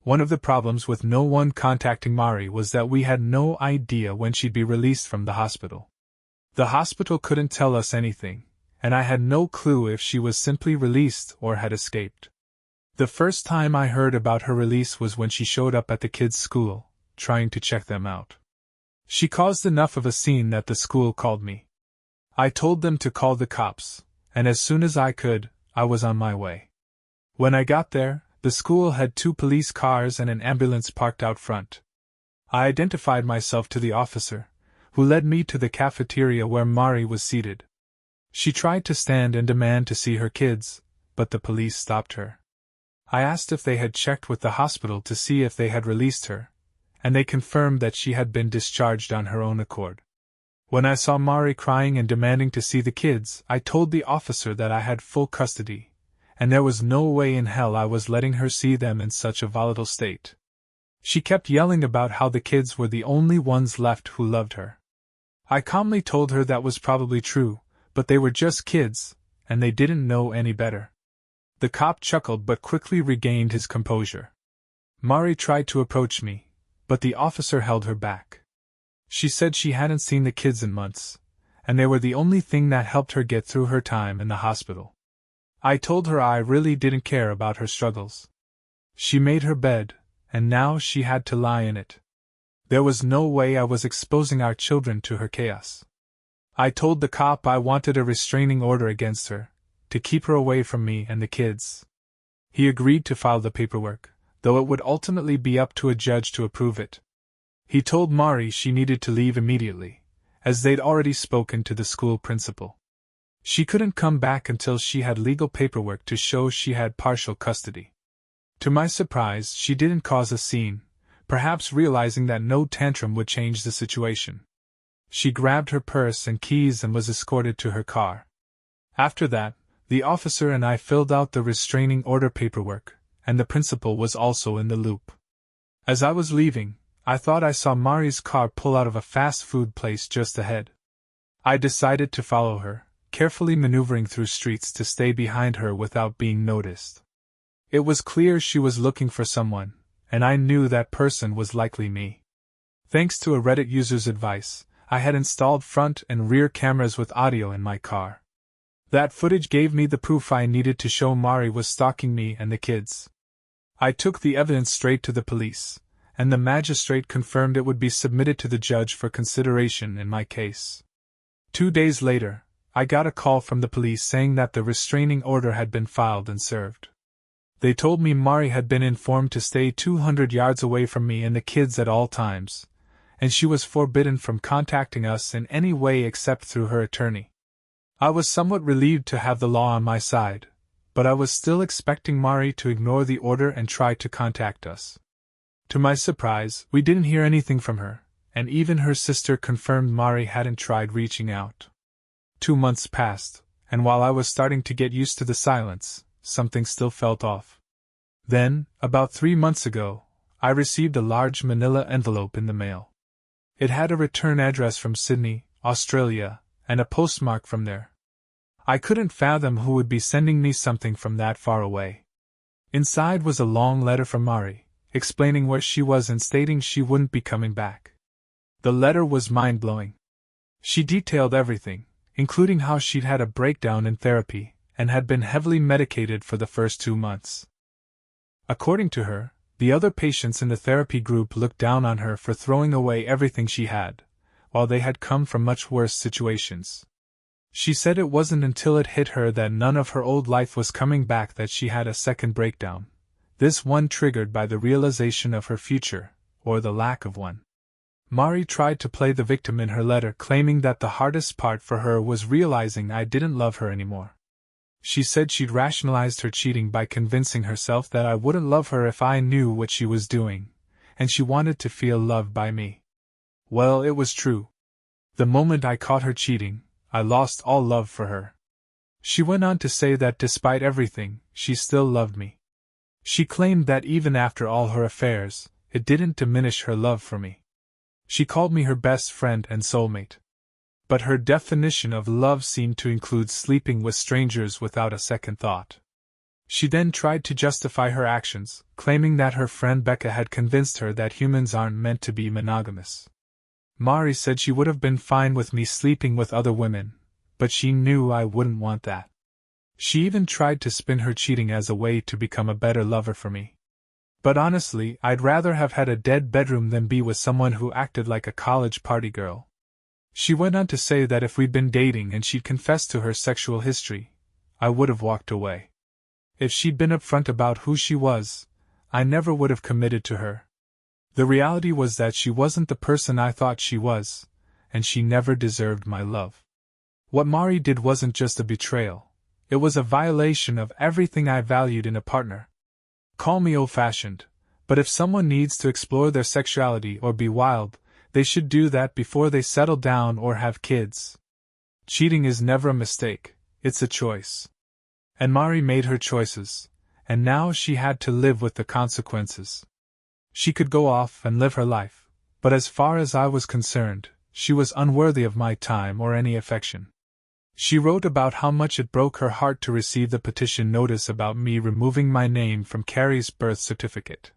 One of the problems with no one contacting Mari was that we had no idea when she'd be released from the hospital. The hospital couldn't tell us anything, and I had no clue if she was simply released or had escaped. The first time I heard about her release was when she showed up at the kids' school, trying to check them out. She caused enough of a scene that the school called me. I told them to call the cops, and as soon as I could, I was on my way. When I got there, the school had 2 police cars and an ambulance parked out front. I identified myself to the officer, who led me to the cafeteria where Mari was seated. She tried to stand and demand to see her kids, but the police stopped her. I asked if they had checked with the hospital to see if they had released her, and they confirmed that she had been discharged on her own accord. When I saw Mari crying and demanding to see the kids, I told the officer that I had full custody, and there was no way in hell I was letting her see them in such a volatile state. She kept yelling about how the kids were the only ones left who loved her. I calmly told her that was probably true, but they were just kids, and they didn't know any better. The cop chuckled but quickly regained his composure. Mari tried to approach me, but the officer held her back. She said she hadn't seen the kids in months, and they were the only thing that helped her get through her time in the hospital. I told her I really didn't care about her struggles. She made her bed, and now she had to lie in it. There was no way I was exposing our children to her chaos. I told the cop I wanted a restraining order against her, to keep her away from me and the kids. He agreed to file the paperwork, though it would ultimately be up to a judge to approve it. He told Mari she needed to leave immediately, as they'd already spoken to the school principal. She couldn't come back until she had legal paperwork to show she had partial custody. To my surprise, she didn't cause a scene, perhaps realizing that no tantrum would change the situation. She grabbed her purse and keys and was escorted to her car. After that, the officer and I filled out the restraining order paperwork, and the principal was also in the loop. As I was leaving, I thought I saw Mari's car pull out of a fast food place just ahead. I decided to follow her, carefully maneuvering through streets to stay behind her without being noticed. It was clear she was looking for someone, and I knew that person was likely me. Thanks to a Reddit user's advice, I had installed front and rear cameras with audio in my car. That footage gave me the proof I needed to show Mari was stalking me and the kids. I took the evidence straight to the police, and the magistrate confirmed it would be submitted to the judge for consideration in my case. 2 days later, I got a call from the police saying that the restraining order had been filed and served. They told me Mari had been informed to stay 200 yards away from me and the kids at all times, and she was forbidden from contacting us in any way except through her attorney. I was somewhat relieved to have the law on my side, but I was still expecting Mari to ignore the order and try to contact us. To my surprise, we didn't hear anything from her, and even her sister confirmed Mari hadn't tried reaching out. 2 months passed, and while I was starting to get used to the silence, something still felt off. Then, about 3 months ago, I received a large manila envelope in the mail. It had a return address from Sydney, Australia, and a postmark from there. I couldn't fathom who would be sending me something from that far away. Inside was a long letter from Mari, explaining where she was and stating she wouldn't be coming back. The letter was mind-blowing. She detailed everything, including how she'd had a breakdown in therapy and had been heavily medicated for the first 2 months. According to her, the other patients in the therapy group looked down on her for throwing away everything she had, while they had come from much worse situations. She said it wasn't until it hit her that none of her old life was coming back that she had a second breakdown, this one triggered by the realization of her future, or the lack of one. Mari tried to play the victim in her letter, claiming that the hardest part for her was realizing I didn't love her anymore. She said she'd rationalized her cheating by convincing herself that I wouldn't love her if I knew what she was doing, and she wanted to feel loved by me. Well, it was true. The moment I caught her cheating, I lost all love for her. She went on to say that despite everything, she still loved me. She claimed that even after all her affairs, it didn't diminish her love for me. She called me her best friend and soulmate. But her definition of love seemed to include sleeping with strangers without a second thought. She then tried to justify her actions, claiming that her friend Becca had convinced her that humans aren't meant to be monogamous. Mari said she would have been fine with me sleeping with other women, but she knew I wouldn't want that. She even tried to spin her cheating as a way to become a better lover for me. But honestly, I'd rather have had a dead bedroom than be with someone who acted like a college party girl. She went on to say that if we'd been dating and she'd confessed to her sexual history, I would have walked away. If she'd been upfront about who she was, I never would have committed to her. The reality was that she wasn't the person I thought she was, and she never deserved my love. What Mari did wasn't just a betrayal, it was a violation of everything I valued in a partner. Call me old-fashioned, but if someone needs to explore their sexuality or be wild, they should do that before they settle down or have kids. Cheating is never a mistake, it's a choice. And Mari made her choices, and now she had to live with the consequences. She could go off and live her life, but as far as I was concerned, she was unworthy of my time or any affection. She wrote about how much it broke her heart to receive the petition notice about me removing my name from Carrie's birth certificate.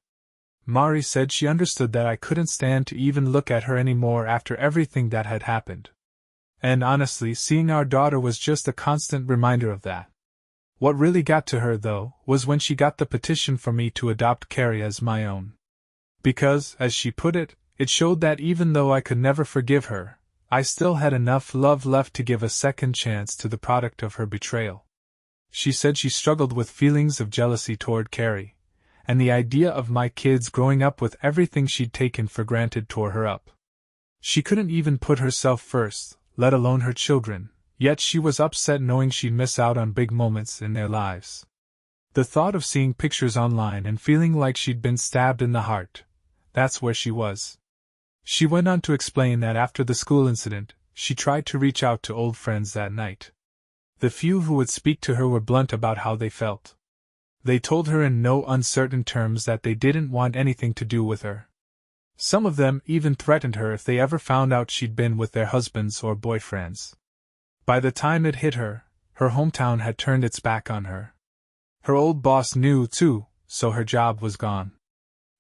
Mari said she understood that I couldn't stand to even look at her anymore after everything that had happened. And honestly, seeing our daughter was just a constant reminder of that. What really got to her, though, was when she got the petition for me to adopt Carrie as my own. Because, as she put it, it showed that even though I could never forgive her, I still had enough love left to give a second chance to the product of her betrayal. She said she struggled with feelings of jealousy toward Carrie, and the idea of my kids growing up with everything she'd taken for granted tore her up. She couldn't even put herself first, let alone her children, yet she was upset knowing she'd miss out on big moments in their lives. The thought of seeing pictures online and feeling like she'd been stabbed in the heart, that's where she was. She went on to explain that after the school incident, she tried to reach out to old friends that night. The few who would speak to her were blunt about how they felt. They told her in no uncertain terms that they didn't want anything to do with her. Some of them even threatened her if they ever found out she'd been with their husbands or boyfriends. By the time it hit her, her hometown had turned its back on her. Her old boss knew, too, so her job was gone.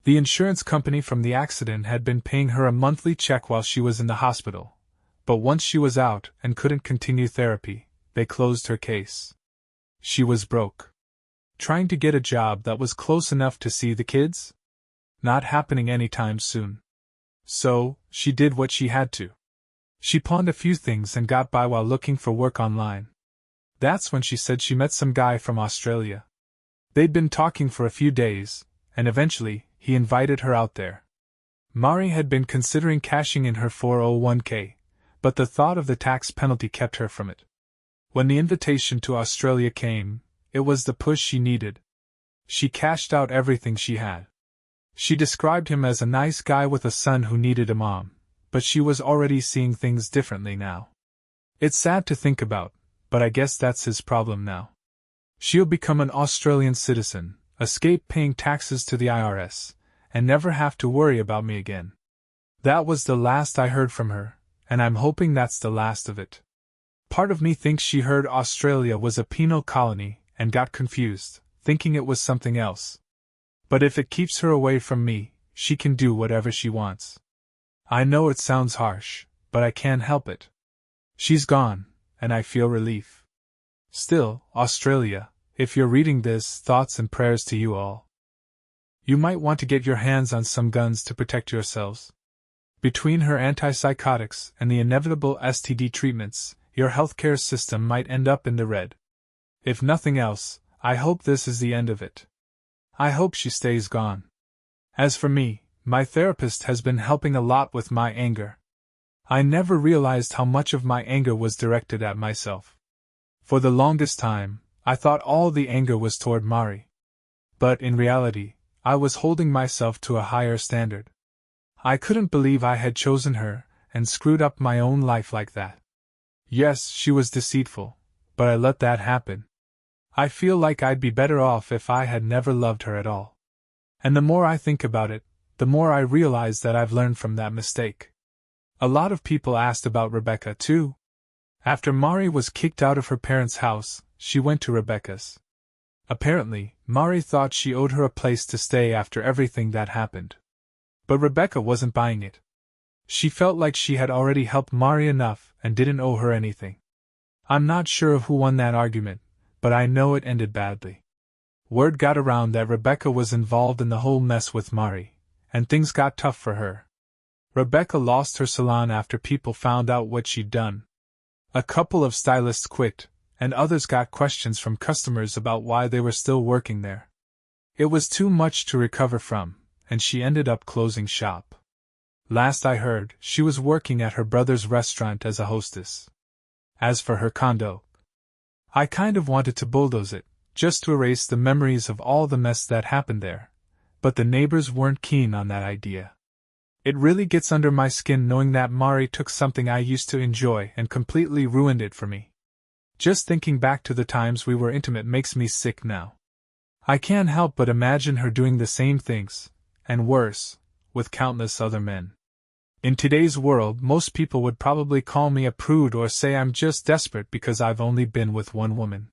The insurance company from the accident had been paying her a monthly check while she was in the hospital, but once she was out and couldn't continue therapy, they closed her case. She was broke. Trying to get a job that was close enough to see the kids? Not happening anytime soon. So, she did what she had to. She pawned a few things and got by while looking for work online. That's when she said she met some guy from Australia. They'd been talking for a few days, and eventually, he invited her out there. Mari had been considering cashing in her 401k, but the thought of the tax penalty kept her from it. When the invitation to Australia came, it was the push she needed. She cashed out everything she had. She described him as a nice guy with a son who needed a mom, but she was already seeing things differently now. It's sad to think about, but I guess that's his problem now. She'll become an Australian citizen, escape paying taxes to the IRS, and never have to worry about me again. That was the last I heard from her, and I'm hoping that's the last of it. Part of me thinks she heard Australia was a penal colony and got confused, thinking it was something else. But if it keeps her away from me, she can do whatever she wants. I know it sounds harsh, but I can't help it. She's gone, and I feel relief. Still, Australia, if you're reading this, thoughts and prayers to you all. You might want to get your hands on some guns to protect yourselves. Between her antipsychotics and the inevitable STD treatments, your healthcare system might end up in the red. If nothing else, I hope this is the end of it. I hope she stays gone. As for me, my therapist has been helping a lot with my anger. I never realized how much of my anger was directed at myself. For the longest time, I thought all the anger was toward Mari. But in reality, I was holding myself to a higher standard. I couldn't believe I had chosen her and screwed up my own life like that. Yes, she was deceitful, but I let that happen. I feel like I'd be better off if I had never loved her at all. And the more I think about it, the more I realize that I've learned from that mistake. A lot of people asked about Rebecca, too. After Mari was kicked out of her parents' house, she went to Rebecca's. Apparently, Mari thought she owed her a place to stay after everything that happened. But Rebecca wasn't buying it. She felt like she had already helped Mari enough and didn't owe her anything. I'm not sure of who won that argument, but I know it ended badly. Word got around that Rebecca was involved in the whole mess with Mari, and things got tough for her. Rebecca lost her salon after people found out what she'd done. A couple of stylists quit, and others got questions from customers about why they were still working there. It was too much to recover from, and she ended up closing shop. Last I heard, she was working at her brother's restaurant as a hostess. As for her condo, I kind of wanted to bulldoze it, just to erase the memories of all the mess that happened there, but the neighbors weren't keen on that idea. It really gets under my skin knowing that Mari took something I used to enjoy and completely ruined it for me. Just thinking back to the times we were intimate makes me sick now. I can't help but imagine her doing the same things, and worse, with countless other men. In today's world, most people would probably call me a prude or say I'm just desperate because I've only been with one woman.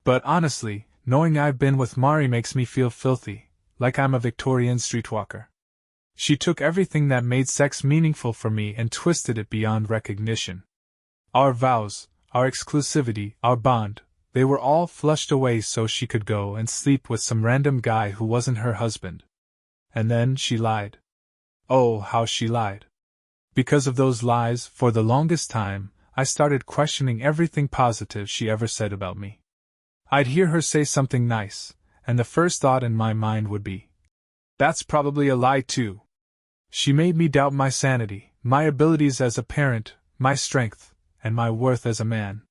But honestly, knowing I've been with Mari makes me feel filthy, like I'm a Victorian streetwalker. She took everything that made sex meaningful for me and twisted it beyond recognition. Our vows, our exclusivity, our bond, they were all flushed away so she could go and sleep with some random guy who wasn't her husband. And then she lied. Oh, how she lied. Because of those lies, for the longest time, I started questioning everything positive she ever said about me. I'd hear her say something nice, and the first thought in my mind would be, "That's probably a lie too." She made me doubt my sanity, my abilities as a parent, my strength, and my worth as a man.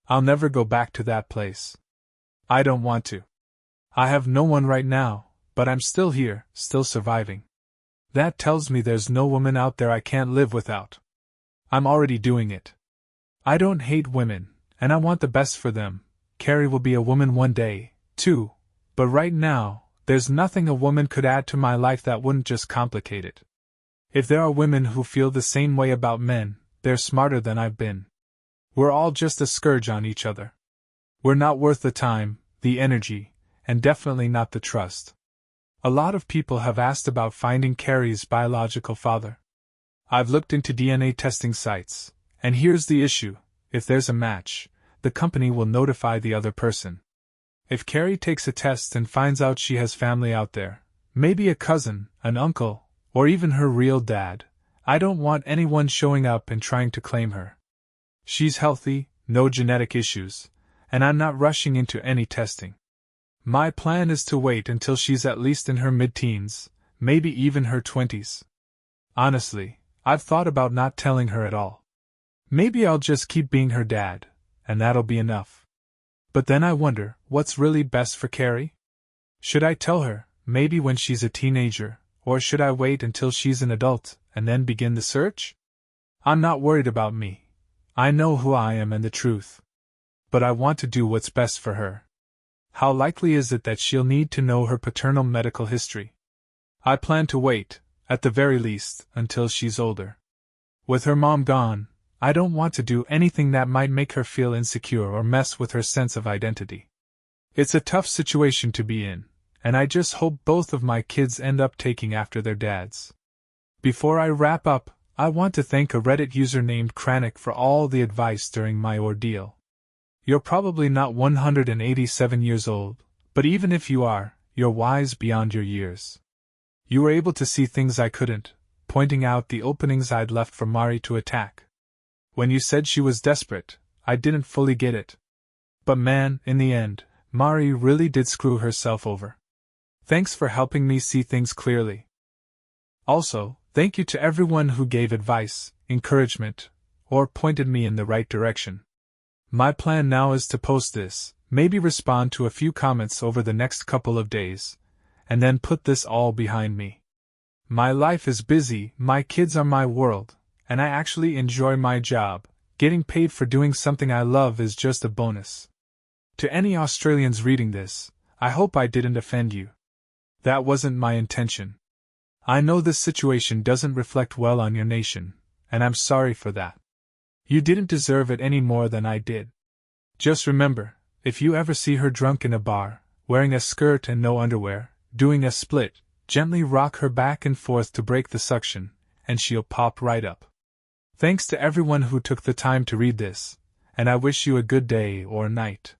I'll never go back to that place. I don't want to. I have no one right now, but I'm still here, still surviving. That tells me there's no woman out there I can't live without. I'm already doing it. I don't hate women, and I want the best for them. Carrie will be a woman one day, too, but right now, there's nothing a woman could add to my life that wouldn't just complicate it. If there are women who feel the same way about men, they're smarter than I've been. We're all just a scourge on each other. We're not worth the time, the energy, and definitely not the trust. A lot of people have asked about finding Carrie's biological father. I've looked into DNA testing sites, and here's the issue: if there's a match, the company will notify the other person. If Carrie takes a test and finds out she has family out there, maybe a cousin, an uncle, or even her real dad, I don't want anyone showing up and trying to claim her. She's healthy, no genetic issues, and I'm not rushing into any testing. My plan is to wait until she's at least in her mid-teens, maybe even her 20s. Honestly, I've thought about not telling her at all. Maybe I'll just keep being her dad, and that'll be enough. But then I wonder, what's really best for Carrie? Should I tell her, maybe when she's a teenager, or should I wait until she's an adult, and then begin the search? I'm not worried about me. I know who I am and the truth. But I want to do what's best for her. How likely is it that she'll need to know her paternal medical history? I plan to wait, at the very least, until she's older. With her mom gone, I don't want to do anything that might make her feel insecure or mess with her sense of identity. It's a tough situation to be in, and I just hope both of my kids end up taking after their dads. Before I wrap up, I want to thank a Reddit user named Kranik for all the advice during my ordeal. You're probably not 187 years old, but even if you are, you're wise beyond your years. You were able to see things I couldn't, pointing out the openings I'd left for Mari to attack. When you said she was desperate, I didn't fully get it. But man, in the end, Mari really did screw herself over. Thanks for helping me see things clearly. Also, thank you to everyone who gave advice, encouragement, or pointed me in the right direction. My plan now is to post this, maybe respond to a few comments over the next couple of days, and then put this all behind me. My life is busy, my kids are my world, and I actually enjoy my job. Getting paid for doing something I love is just a bonus. To any Australians reading this, I hope I didn't offend you. That wasn't my intention. I know this situation doesn't reflect well on your nation, and I'm sorry for that. You didn't deserve it any more than I did. Just remember, if you ever see her drunk in a bar, wearing a skirt and no underwear, doing a split, gently rock her back and forth to break the suction, and she'll pop right up. Thanks to everyone who took the time to read this, and I wish you a good day or night.